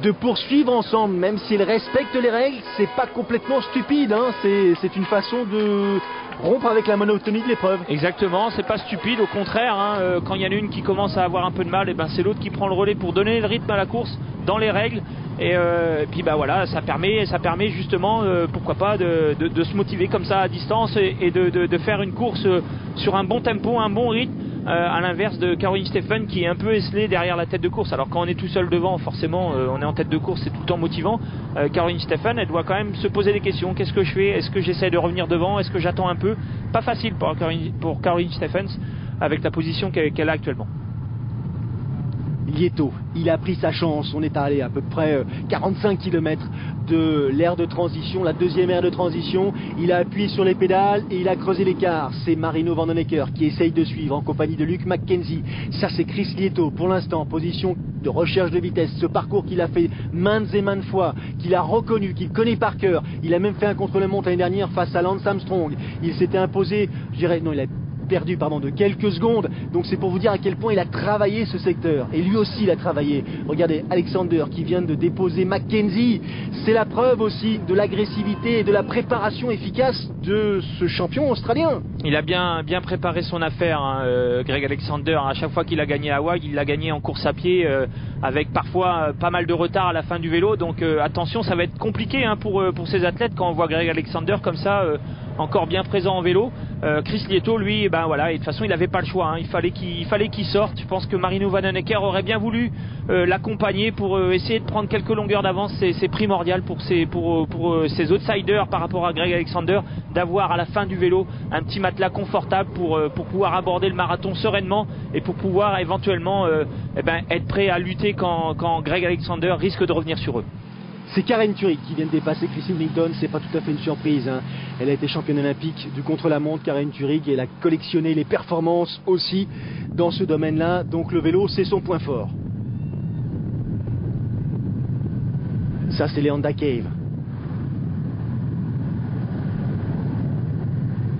de poursuivre ensemble, même s'ils respectent les règles. C'est pas complètement stupide, hein. C'est une façon de rompre avec la monotonie de l'épreuve. Exactement, c'est pas stupide, au contraire, hein. Quand il y en a une qui commence à avoir un peu de mal, et c'est l'autre qui prend le relais pour donner le rythme à la course dans les règles. Et puis voilà, ça permet justement, pourquoi pas, de se motiver comme ça à distance et de faire une course sur un bon tempo, un bon rythme. À l'inverse de Caroline Steffen qui est un peu esselée derrière la tête de course. Alors quand on est tout seul devant, forcément on est en tête de course, c'est tout le temps motivant. Caroline Steffen, elle doit quand même se poser des questions. Qu'est-ce que je fais? Est-ce que j'essaie de revenir devant? Est-ce que j'attends un peu? Pas facile pour Caroline Steffen avec la position qu'elle a actuellement. Lieto, il a pris sa chance. On est allé à peu près 45 km de l'aire de transition, la deuxième aire de transition. Il a appuyé sur les pédales et il a creusé l'écart. C'est Marino Vandenecker qui essaye de suivre en compagnie de Luke Mackenzie. Ça, c'est Chris Lieto pour l'instant, position de recherche de vitesse. Ce parcours qu'il a fait maintes et maintes fois, qu'il a reconnu, qu'il connaît par cœur. Il a même fait un contre-la-montre l'année dernière face à Lance Armstrong. Il s'était imposé, je dirais, non, il a perdu de quelques secondes. Donc c'est pour vous dire à quel point il a travaillé ce secteur. Et lui aussi il a travaillé. Regardez Alexander qui vient de déposer Mackenzie. C'est la preuve aussi de l'agressivité et de la préparation efficace de ce champion australien. Il a bien préparé son affaire, hein, Greg Alexander. À chaque fois qu'il a gagné à Hawaï, il l'a gagné en course à pied avec parfois pas mal de retard à la fin du vélo. Donc attention, ça va être compliqué, hein, pour ces athlètes quand on voit Greg Alexander comme ça encore bien présent en vélo. Chris Lieto, lui, et de toute façon il n'avait pas le choix, hein. Il fallait qu'il sorte. Je pense que Marino Vandenecker aurait bien voulu l'accompagner pour essayer de prendre quelques longueurs d'avance. C'est primordial pour ces outsiders par rapport à Greg Alexander d'avoir à la fin du vélo un petit matelas confortable pour pouvoir aborder le marathon sereinement et pour pouvoir éventuellement être prêt à lutter quand Greg Alexander risque de revenir sur eux. C'est Karen Turek qui vient de dépasser Chrissy Wellington. C'est pas tout à fait une surprise, hein. Elle a été championne olympique du contre-la-montre, Karen Turek, et elle a collectionné les performances aussi dans ce domaine-là. Donc le vélo, c'est son point fort. Ça, c'est Leanda Cave,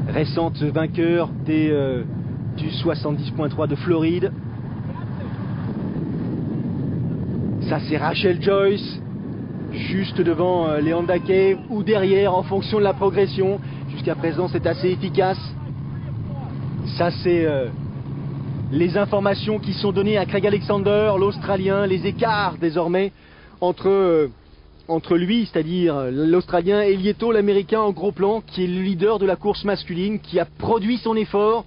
récente vainqueur du 70.3 de Floride. Ça, c'est Rachel Joyce, juste devant Leanda Cave ou derrière en fonction de la progression. Jusqu'à présent c'est assez efficace. Ça c'est les informations qui sont données à Craig Alexander, l'Australien, les écarts désormais entre lui, c'est-à-dire l'Australien, et Lieto, l'Américain en gros plan, qui est le leader de la course masculine, qui a produit son effort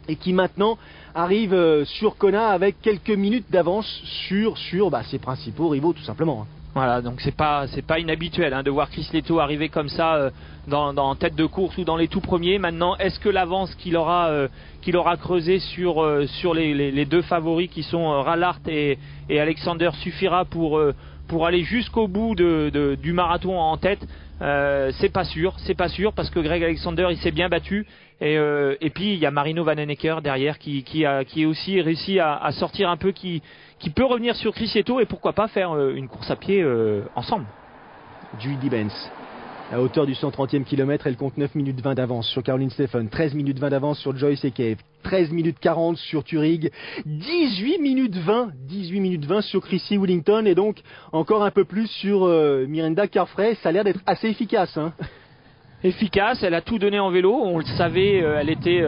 et qui maintenant arrive sur Kona avec quelques minutes d'avance sur ses principaux rivaux tout simplement. Voilà, donc c'est pas inhabituel, hein, de voir Chris Lieto arriver comme ça dans tête de course ou dans les tout premiers. Maintenant, est-ce que l'avance qu'il aura creusé sur les deux favoris qui sont Rallart et Alexander suffira pour aller jusqu'au bout du marathon en tête? C'est pas sûr parce que Greg Alexander il s'est bien battu et puis il y a Marino Vandenecker derrière qui a aussi réussi à sortir un peu, qui peut revenir sur Chris Lieto et pourquoi pas faire une course à pied ensemble. Julie Benz, à hauteur du 130e kilomètre, elle compte 9 minutes 20 d'avance sur Caroline Steffen, 13 minutes 20 d'avance sur Joyce et Cave, 13 minutes 40 sur Turek, 18 minutes 20 sur Chrissy Wellington et donc encore un peu plus sur Miranda Carfrae. Ça a l'air d'être assez efficace, hein. Efficace, elle a tout donné en vélo, on le savait, elle était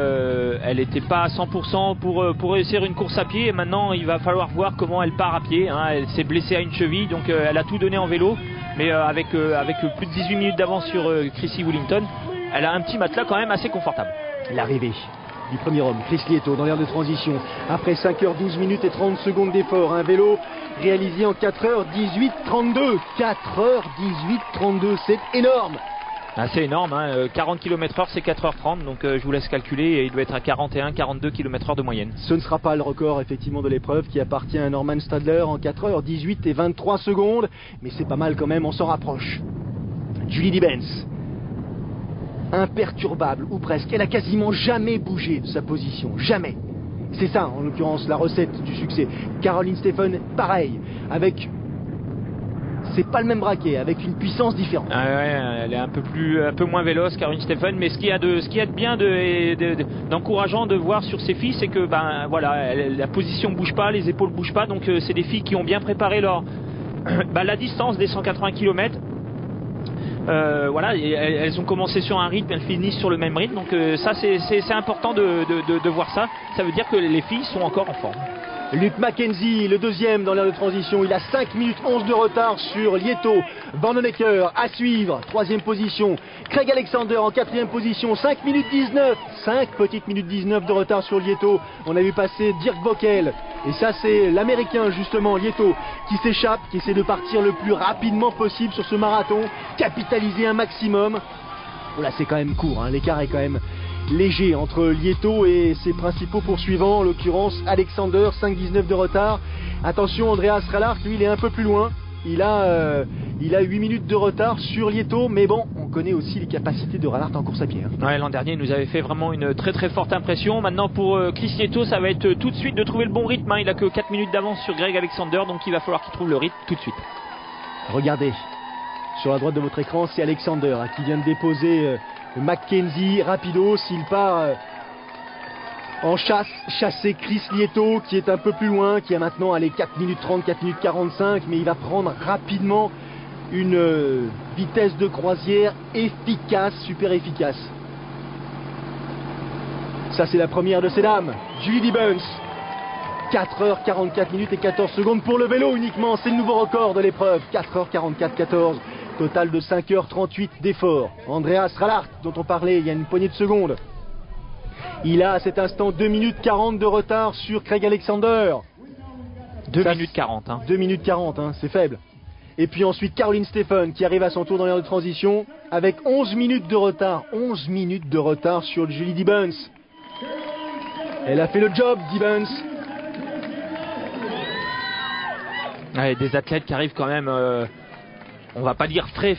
pas à 100% pour réussir une course à pied et maintenant il va falloir voir comment elle part à pied, hein. Elle s'est blessée à une cheville donc elle a tout donné en vélo mais avec plus de 18 minutes d'avance sur Chrissy Wellington. elle a un petit matelas quand même assez confortable. L'arrivée du premier homme, Chris Lieto, dans l'aire de transition. Après 5h12 minutes et 30 secondes d'effort, un vélo réalisé en 4h18-32. 4h18-32, c'est énorme. C'est énorme, hein. 40 km/h c'est 4h30, donc je vous laisse calculer, et il doit être à 41-42 km/h de moyenne. Ce ne sera pas le record effectivement de l'épreuve qui appartient à Norman Stadler en 4h18 et 23 secondes, mais c'est pas mal quand même, on s'en rapproche. Julie Dibens, imperturbable ou presque, elle a quasiment jamais bougé de sa position, jamais. C'est ça en l'occurrence la recette du succès. Caroline Steffen, pareil, avec, c'est pas le même braquet, avec une puissance différente. Ouais, elle est un peu moins véloce, Caroline Steffen, mais ce qu'il y a de bien, d'encourageant de voir sur ces filles, c'est que voilà, la position bouge pas, les épaules bougent pas, donc c'est des filles qui ont bien préparé la distance des 180 km. Voilà, et elles ont commencé sur un rythme, elles finissent sur le même rythme, donc ça c'est important de voir ça. Ça veut dire que les filles sont encore en forme. Luke Mackenzie, le deuxième dans l'aire de transition, il a 5 minutes 11 de retard sur Lieto. Vandenecker à suivre, troisième position. Craig Alexander en quatrième position, 5 minutes 19, 5 petites minutes 19 de retard sur Lieto. On a vu passer Dirk Bockel, et ça c'est l'américain justement, Lieto, qui s'échappe, qui essaie de partir le plus rapidement possible sur ce marathon, capitaliser un maximum. Voilà, c'est quand même court, hein. L'écart est quand même léger entre Lieto et ses principaux poursuivants, en l'occurrence Alexander, 5,19 de retard. Attention, Andreas Rallart, lui, il est un peu plus loin. Il a 8 minutes de retard sur Lieto, mais bon, on connaît aussi les capacités de Rallart en course à pied. Ouais, l'an dernier, il nous avait fait vraiment une très très forte impression. Maintenant, pour Chris Lieto, ça va être tout de suite de trouver le bon rythme, hein. Il a que 4 minutes d'avance sur Greg Alexander, donc il va falloir qu'il trouve le rythme tout de suite. Regardez, sur la droite de votre écran, c'est Alexander qui vient de déposer Mackenzie rapido. S'il part en chasser Chris Lieto qui est un peu plus loin, qui a maintenant 4 minutes 30, 4 minutes 45, mais il va prendre rapidement une vitesse de croisière efficace, super efficace. Ça c'est la première de ces dames, Julie Dibens. 4h44 minutes et 14 secondes pour le vélo uniquement, c'est le nouveau record de l'épreuve. 4h44-14, total de 5h38 d'effort. Andreas Rallart, dont on parlait il y a une poignée de secondes, il a à cet instant 2 minutes 40 de retard sur Craig Alexander. 2 minutes 40. 2 minutes 40, c'est faible. Et puis ensuite Caroline Steffen qui arrive à son tour dans l'aire de transition avec 11 minutes de retard. 11 minutes de retard sur Julie Dibens. Elle a fait le job, Dibens. Ouais, des athlètes qui arrivent quand même, on va pas dire frais,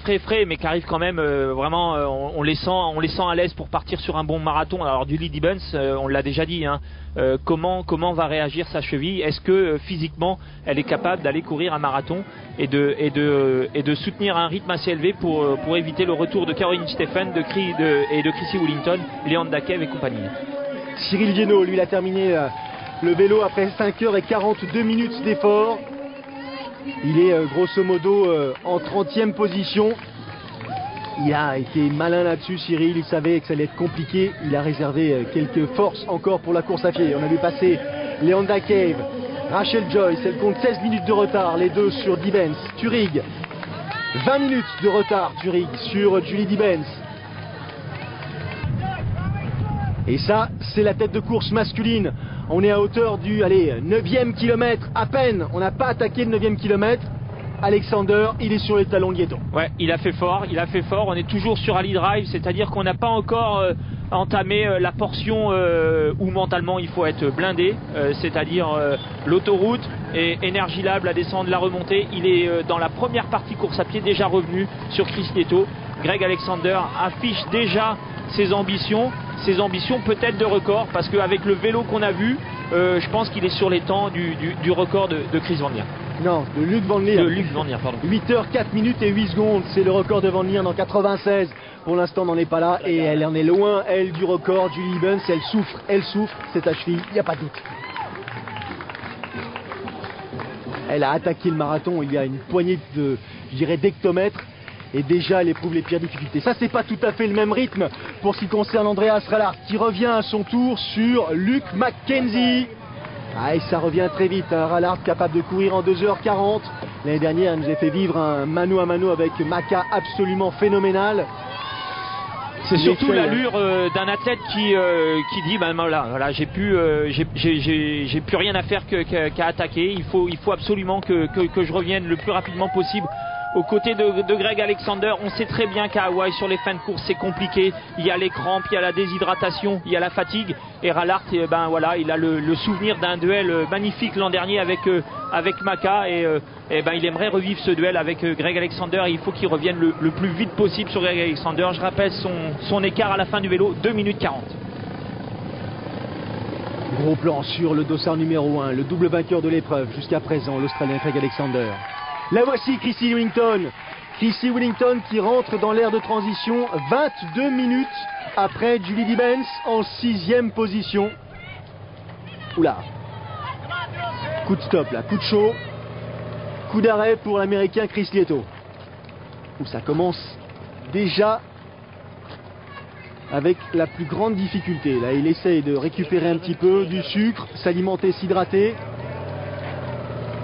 mais qui arrivent quand même vraiment, on les sent à l'aise pour partir sur un bon marathon. Alors Julie Dibens, on l'a déjà dit, hein, comment va réagir sa cheville? Est-ce que physiquement elle est capable d'aller courir un marathon et de soutenir un rythme assez élevé pour éviter le retour de Caroline Steffen et de Chrissy Wellington, Léon Dakev et compagnie. Cyril Viennot, lui, il a terminé le vélo après 5h42 minutes d'effort. Il est grosso modo en 30e position. Il a été malin là-dessus, Cyril. Il savait que ça allait être compliqué. Il a réservé quelques forces encore pour la course à pied. On a vu passer Léon Dakev, Rachel Joyce. Elle compte 16 minutes de retard, les deux sur Dibens. Thurig, 20 minutes de retard, Thurig, sur Julie Dibens. Et ça, c'est la tête de course masculine. On est à hauteur du 9e kilomètre à peine. On n'a pas attaqué le 9e kilomètre. Alexander, il est sur les talons de Lieto. Ouais, il a fait fort. On est toujours sur Ali Drive, c'est-à-dire qu'on n'a pas encore entamé la portion où mentalement il faut être blindé, c'est-à-dire l'autoroute et Energy Lab, la descente, la remontée. Il est dans la première partie course à pied déjà revenu sur Chris Lieto. Greg Alexander affiche déjà ses ambitions peut-être de record, parce qu'avec le vélo qu'on a vu, je pense qu'il est sur les temps du record de Chris Van Lier. Non, de Luc Van Lier. De Luc Van Lier, pardon. 8h 4 minutes et 8 secondes, c'est le record de Van Lier dans 96. Pour l'instant, on n'en est pas là et elle en est loin, elle, du record. Julie Dibens, elle souffre, c'est à cheville, il n'y a pas de doute. Elle a attaqué le marathon il y a une poignée d'hectomètres. Et déjà elle éprouve les pires difficultés. Ça, c'est pas tout à fait le même rythme pour ce qui concerne Andreas Rallart qui revient à son tour sur Luke Mackenzie. Et ça revient très vite, hein. Rallart capable de courir en 2h40. L'année dernière, elle nous a fait vivre un mano à mano avec Maca absolument phénoménal. C'est surtout l'allure d'un athlète qui dit ben voilà, j'ai plus rien à faire qu'à attaquer. Il faut absolument que je revienne le plus rapidement possible aux côtés de Greg Alexander. On sait très bien qu'à Hawaï, sur les fins de course, c'est compliqué. Il y a les crampes, il y a la déshydratation, il y a la fatigue. Et Rallart, ben voilà, il a le souvenir d'un duel magnifique l'an dernier avec Maka, et ben il aimerait revivre ce duel avec Greg Alexander. Et il faut qu'il revienne le plus vite possible sur Greg Alexander. Je rappelle son écart à la fin du vélo, 2 minutes 40. Gros plan sur le dossard numéro 1, le double vainqueur de l'épreuve jusqu'à présent, l'Australien Greg Alexander. La voici, Chrissy Wellington. Chrissy Wellington qui rentre dans l'ère de transition 22 minutes après Julie Dibens en 6e position. Oula. Coup de stop là, coup de chaud. Coup d'arrêt pour l'Américain Chris Lieto. Où ça commence déjà avec la plus grande difficulté. Là, il essaye de récupérer un petit peu du sucre, s'alimenter, s'hydrater.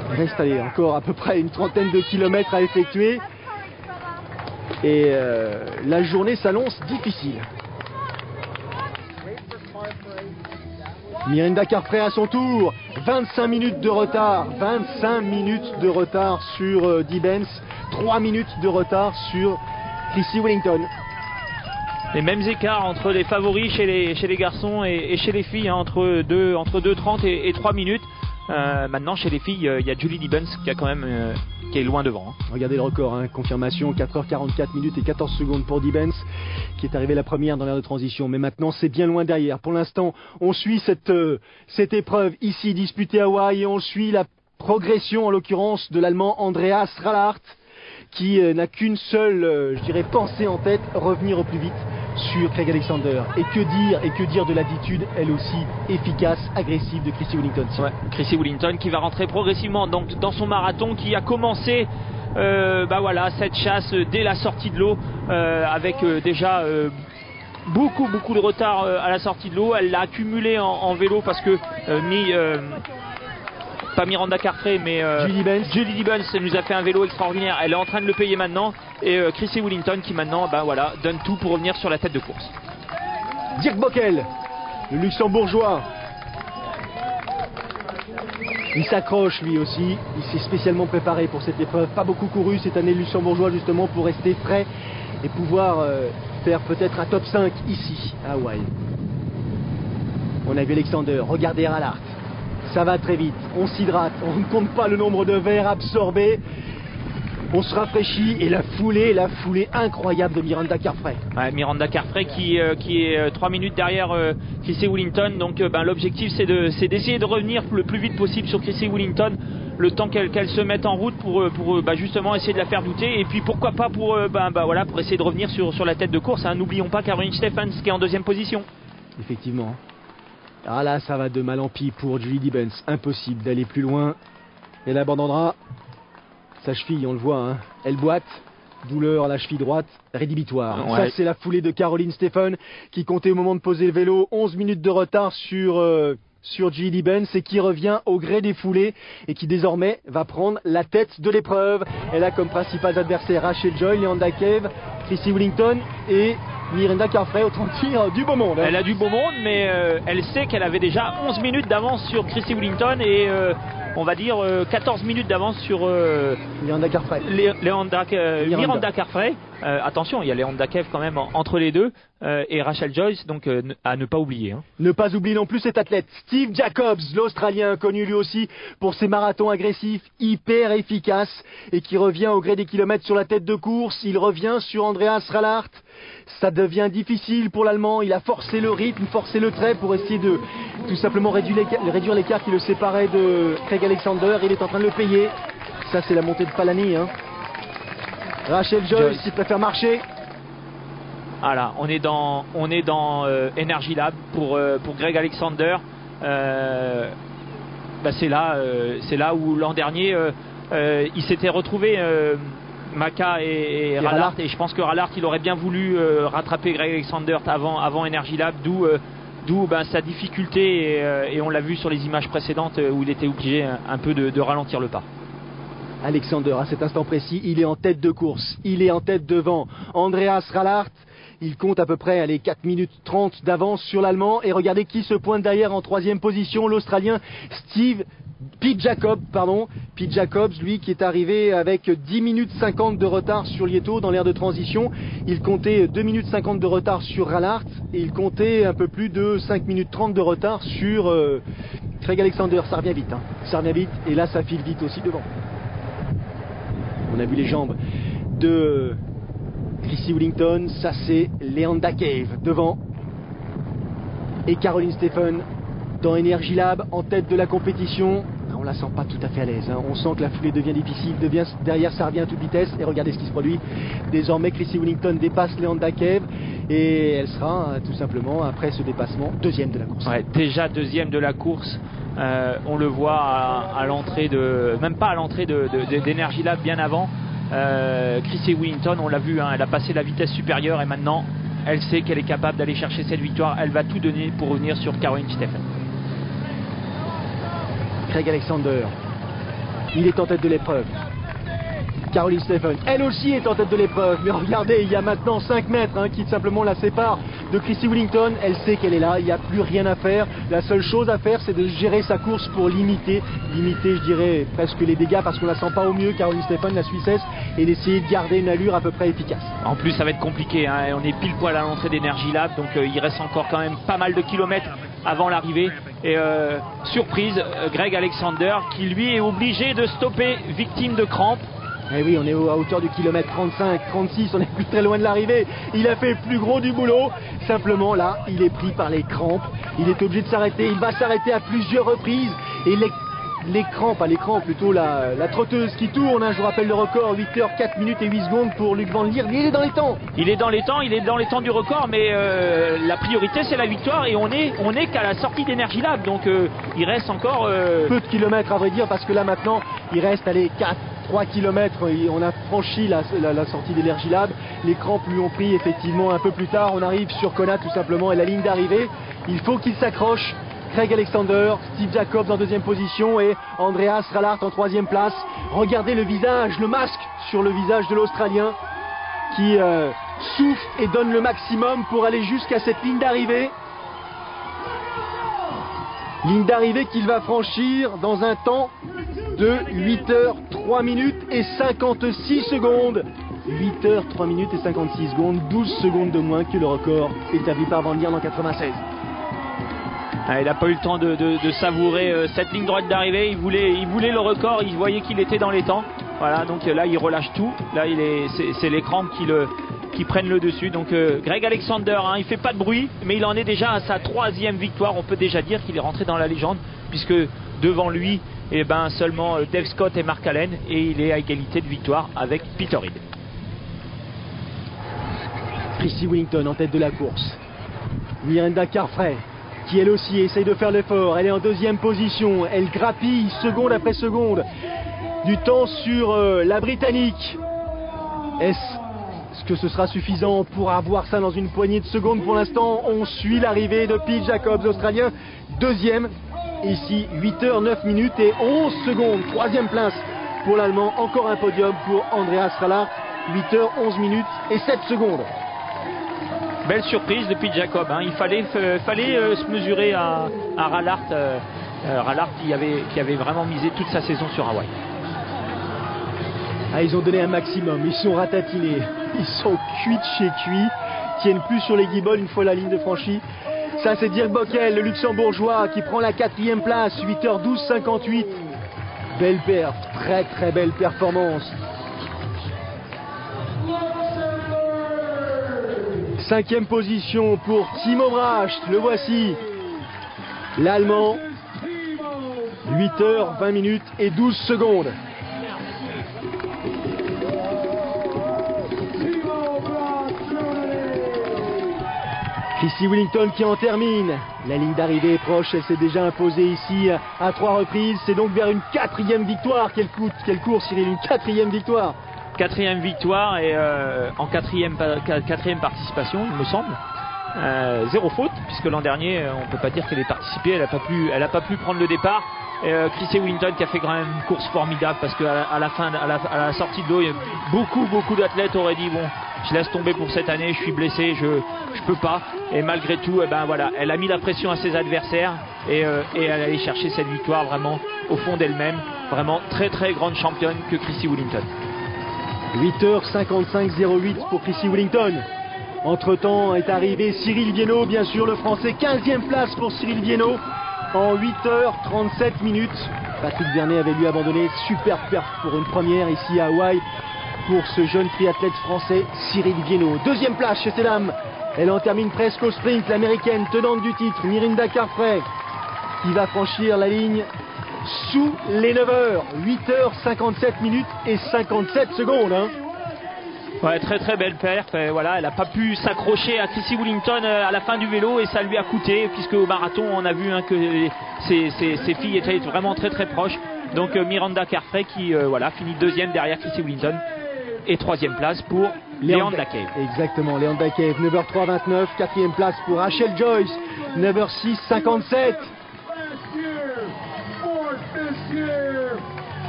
Il reste encore à peu près une trentaine de kilomètres à effectuer. Et la journée s'annonce difficile. Mirinda Carfrae à son tour. 25 minutes de retard. 25 minutes de retard sur Dibens. 3 minutes de retard sur Chrissy Wellington. Les mêmes écarts entre les favoris chez les garçons et chez les filles, hein, entre 2,30 et 3 minutes. Maintenant chez les filles, il y a Julie Dibens qui a quand même qui est loin devant. Regardez le record, hein, confirmation, 4h44 minutes et 14 secondes pour Dibens, qui est arrivée la première dans l'ère de transition. Mais maintenant c'est bien loin derrière. Pour l'instant, on suit cette épreuve ici disputée à Hawaï, et on suit la progression en l'occurrence de l'Allemand Andreas Rallart, qui n'a qu'une seule, je dirais, pensée en tête, revenir au plus vite sur Greg Alexander. Et que dire de l'attitude, elle aussi efficace, agressive de Chrissy Wellington. Ouais, Chrissy Wellington qui va rentrer progressivement donc dans son marathon, qui a commencé bah voilà, cette chasse dès la sortie de l'eau, avec déjà beaucoup de retard à la sortie de l'eau. Elle l'a accumulé en vélo parce que pas Miranda Carfrae, mais Julie Dibens nous a fait un vélo extraordinaire. Elle est en train de le payer maintenant. Et Chrissy Wellington qui maintenant voilà, donne tout pour revenir sur la tête de course. Dirk Bockel, le luxembourgeois. Il s'accroche lui aussi. Il s'est spécialement préparé pour cette épreuve. Pas beaucoup couru cette année, le luxembourgeois, justement pour rester frais et pouvoir faire peut-être un top 5 ici à Hawaï. On a vu Alexander. Regardez Rallart. Ça va très vite, on s'hydrate, on ne compte pas le nombre de verres absorbés, on se rafraîchit, et la foulée incroyable de Miranda Carfrae. Ouais, Miranda Carfrae qui est 3 minutes derrière Chrissy Wellington. Donc l'objectif c'est d'essayer de revenir le plus vite possible sur Chrissy Wellington, le temps qu'elle se mette en route pour justement essayer de la faire douter, et puis pourquoi pas pour essayer de revenir sur la tête de course, hein. N'oublions pas Caroline Stephens qui est en 2e position. Effectivement. Ah là, ça va de mal en pis pour Julie Dibens. Impossible d'aller plus loin. Elle abandonnera sa cheville, on le voit, hein. Elle boite. Douleur à la cheville droite, rédhibitoire. Ouais. Ça, c'est la foulée de Caroline Stephen, qui comptait au moment de poser le vélo 11 minutes de retard sur Julie Dibens, et qui revient au gré des foulées et qui désormais va prendre la tête de l'épreuve. Elle a comme principales adversaires Rachel Joy, Leanda Cave, Chrissy Wellington et Miranda Carfrae, autant dire du beau monde. Hein. Elle a du beau monde, mais elle sait qu'elle avait déjà 11 minutes d'avance sur Chrissy Wellington et on va dire 14 minutes d'avance sur Miranda Carfrae. Miranda Carfrae. Attention, il y a Leanda Cave quand même entre les deux, et Rachel Joyce, donc à ne pas oublier. Hein. Ne pas oublier non plus cet athlète, Steve Jacobs, l'Australien, connu lui aussi pour ses marathons agressifs, hyper efficaces, et qui revient au gré des kilomètres sur la tête de course. Il revient sur Andreas Rallart. Ça devient difficile pour l'Allemand. Il a forcé le rythme, forcé le trait pour essayer de tout simplement réduire l'écart qui le séparait de Greg Alexander. Il est en train de le payer. Ça, c'est la montée de Palani. Hein. Rachel Joyce, il préfère marcher. Voilà, on est dans Energy Lab pour Greg Alexander. C'est là où l'an dernier il s'était retrouvé. Maka et Rallart, et je pense que Rallart il aurait bien voulu rattraper Greg Alexander avant Energy Lab, d'où sa difficulté, et on l'a vu sur les images précédentes où il était obligé un peu de ralentir le pas. Alexander, à cet instant précis, il est en tête de course, il est en tête devant Andreas Rallart, Il compte à peu près 4 minutes 30 d'avance sur l'Allemand. Et regardez qui se pointe derrière en 3e position, l'Australien Pete Jacobs, Pete Jacobs, lui qui est arrivé avec 10 minutes 50 de retard sur Lieto dans l'aire de transition. Il comptait 2 minutes 50 de retard sur Rallart et il comptait un peu plus de 5 minutes 30 de retard sur Craig Alexander. Ça revient vite, ça revient vite et là ça file vite aussi devant. On a vu les jambes de Chrissy Wellington, ça c'est Leanda Cave devant et Caroline Steffen dans Energy Lab en tête de la compétition. On la sent pas tout à fait à l'aise, on sent que la foulée devient difficile, derrière ça revient à toute vitesse et regardez ce qui se produit. Désormais Chrissy Wellington dépasse Leanda Cave et elle sera tout simplement après ce dépassement deuxième de la course. Ouais, déjà deuxième de la course, on le voit à l'entrée même pas à l'entrée d'Energy Lab, bien avant. Chrissy Wellington, on l'a vu, elle a passé la vitesse supérieure et maintenant elle sait qu'elle est capable d'aller chercher cette victoire. Elle va tout donner pour revenir sur Caroline Steffen. Craig Alexander, il est en tête de l'épreuve. Caroline Steffen, elle aussi est en tête de l'épreuve. Mais regardez, il y a maintenant 5 mètres qui simplement la séparent de Chrissy Wellington. Elle sait qu'elle est là, il n'y a plus rien à faire. La seule chose à faire, c'est de gérer sa course pour limiter, je dirais, presque les dégâts parce qu'on la sent pas au mieux, Caroline Steffen, la Suissesse, et d'essayer de garder une allure à peu près efficace. En plus, ça va être compliqué, on est pile poil à l'entrée d'Energy Lab, donc il reste encore quand même pas mal de kilomètres avant l'arrivée. Et surprise, Greg Alexander qui lui est obligé de stopper, victime de crampes. Eh oui, on est à hauteur du kilomètre 35, 36, on est plus très loin de l'arrivée. Il a fait le plus gros du boulot. Simplement là, il est pris par les crampes. Il est obligé de s'arrêter. Il va s'arrêter à plusieurs reprises. Et les crampes, plutôt la trotteuse qui tourne, je vous rappelle le record, 8h, 4 minutes et 8 secondes pour Luc Van Lier. Il est dans les temps. Il est dans les temps du record, mais la priorité c'est la victoire et on est qu'à la sortie d'Energy Lab. Donc il reste encore peu de kilomètres à vrai dire parce que là maintenant, il reste 3 km, on a franchi la sortie d'Energy Lab. Les crampes lui ont pris effectivement un peu plus tard. On arrive sur Kona tout simplement et la ligne d'arrivée. Il faut qu'il s'accroche. Craig Alexander, Steve Jacobs en 2e position et Andreas Rallart en 3e place. Regardez le visage, le masque sur le visage de l'Australien qui souffle et donne le maximum pour aller jusqu'à cette ligne d'arrivée. Ligne d'arrivée qu'il va franchir dans un temps de 8h 3 minutes et 56 secondes. 8h 3 minutes et 56 secondes, 12 secondes de moins que le record établi par Van Lier en 96. Il n'a pas eu le temps de savourer cette ligne droite d'arrivée. Il voulait le record, il voyait qu'il était dans les temps. Voilà, donc là il relâche tout. Là c'est les crampes qui prennent le dessus. Donc Greg Alexander, il fait pas de bruit, mais il en est déjà à sa 3e victoire. On peut déjà dire qu'il est rentré dans la légende, puisque devant lui, seulement Dave Scott et Mark Allen, et il est à égalité de victoire avec Peter Reid. Chrissy Wellington en tête de la course. Miranda Carfrae, qui elle aussi essaye de faire l'effort. Elle est en 2e position. Elle grappille seconde après seconde du temps sur la Britannique. Est-ce que ce sera suffisant pour avoir ça dans une poignée de secondes? Pour l'instant, on suit l'arrivée de Pete Jacobs, Australien, 2e. Ici, 8h 9 minutes et 11 secondes. 3e place pour l'Allemand. Encore un podium pour Andreas Rallart. 8h 11 minutes et 7 secondes. Belle surprise de Pete Jacobs. Il fallait se mesurer à Rallart. Rallart qui avait vraiment misé toute sa saison sur Hawaï. Ils ont donné un maximum. Ils sont ratatinés. Ils sont cuits de chez cuits. Tiennent plus sur les guibolles une fois la ligne de franchie. Ça c'est Dirk Bockel, le luxembourgeois, qui prend la 4e place, 8h12 58. Belle perf, très très belle performance. 5e position pour Timo Bracht, le voici. L'Allemand, 8h 20 minutes et 12 secondes. Chrissy Wellington qui en termine. La ligne d'arrivée est proche, elle s'est déjà imposée ici à 3 reprises. C'est donc vers une 4e victoire. Quelle course, Cyril, une 4e victoire. 4e victoire et en 4e participation, il me semble. 0 faute, puisque l'an dernier, on ne peut pas dire qu'elle ait participé, elle n'a pas pu prendre le départ. Chrissy Wellington qui a fait quand même une course formidable parce qu'à la fin, à la sortie de l'eau, beaucoup d'athlètes auraient dit bon, je laisse tomber pour cette année, je suis blessé, je peux pas. Et malgré tout, eh ben voilà, elle a mis la pression à ses adversaires et elle est allée chercher cette victoire vraiment au fond d'elle-même. Vraiment très grande championne que Chrissy Wellington. 8h55.08 pour Chrissy Wellington. Entre-temps est arrivé Cyril Viennot, bien sûr le français, 15e place pour Cyril Viennot en 8h37 minutes. Patrick Vernet avait lui abandonné, super perf pour une première ici à Hawaï pour ce jeune triathlète français Cyril Viennot. Deuxième place chez ces dames, elle en termine presque au sprint, l'américaine tenante du titre Mirinda Carfrae qui va franchir la ligne sous les 9h, 8h57 minutes et 57 secondes. Ouais, très belle perf. Voilà, elle n'a pas pu s'accrocher à Chrissy Wellington à la fin du vélo et ça lui a coûté puisque au marathon on a vu que ces filles étaient vraiment très proches. Donc Miranda Carfrae qui voilà, finit deuxième derrière Chrissy Wellington et troisième place pour Leanda Cave. Exactement, Leanda Cave, 9h03.29, quatrième place pour Rachel Joyce, 9h06.57.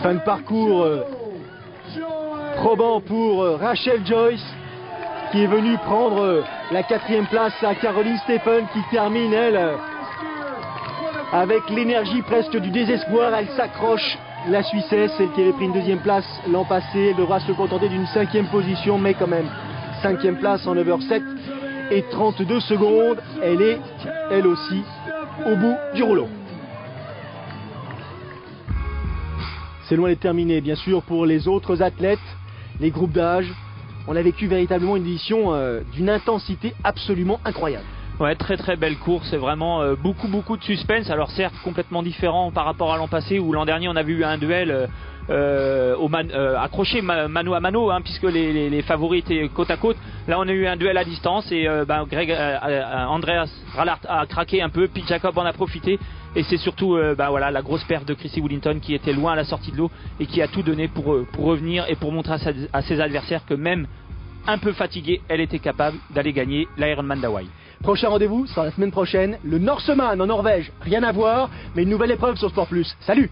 Fin de parcours probant pour Rachel Joyce qui est venue prendre la quatrième place à Caroline Stephen qui termine elle avec l'énergie presque du désespoir. Elle s'accroche, la Suissesse, celle qui avait pris une deuxième place l'an passé. Elle devra se contenter d'une 5e position, mais quand même 5e place en 9h07 et 32 secondes. Elle est elle aussi au bout du rouleau. C'est loin d'être terminé, bien sûr, pour les autres athlètes, les groupes d'âge. On a vécu véritablement une édition d'une intensité absolument incroyable. Ouais, très belle course, c'est vraiment beaucoup de suspense. Alors certes, complètement différent par rapport à l'an passé où l'an dernier on avait eu un duel accroché mano à mano, puisque les favoris étaient côte à côte. Là on a eu un duel à distance et Andreas Rallart a craqué un peu, Pete Jacob en a profité et c'est surtout voilà, la grosse perte de Chrissy Wellington qui était loin à la sortie de l'eau et qui a tout donné pour revenir et pour montrer à ses adversaires que même un peu fatiguée, elle était capable d'aller gagner l'Ironman d'Hawaï. Prochain rendez-vous sera la semaine prochaine, le Norseman en Norvège, rien à voir, mais une nouvelle épreuve sur Sport+. Salut.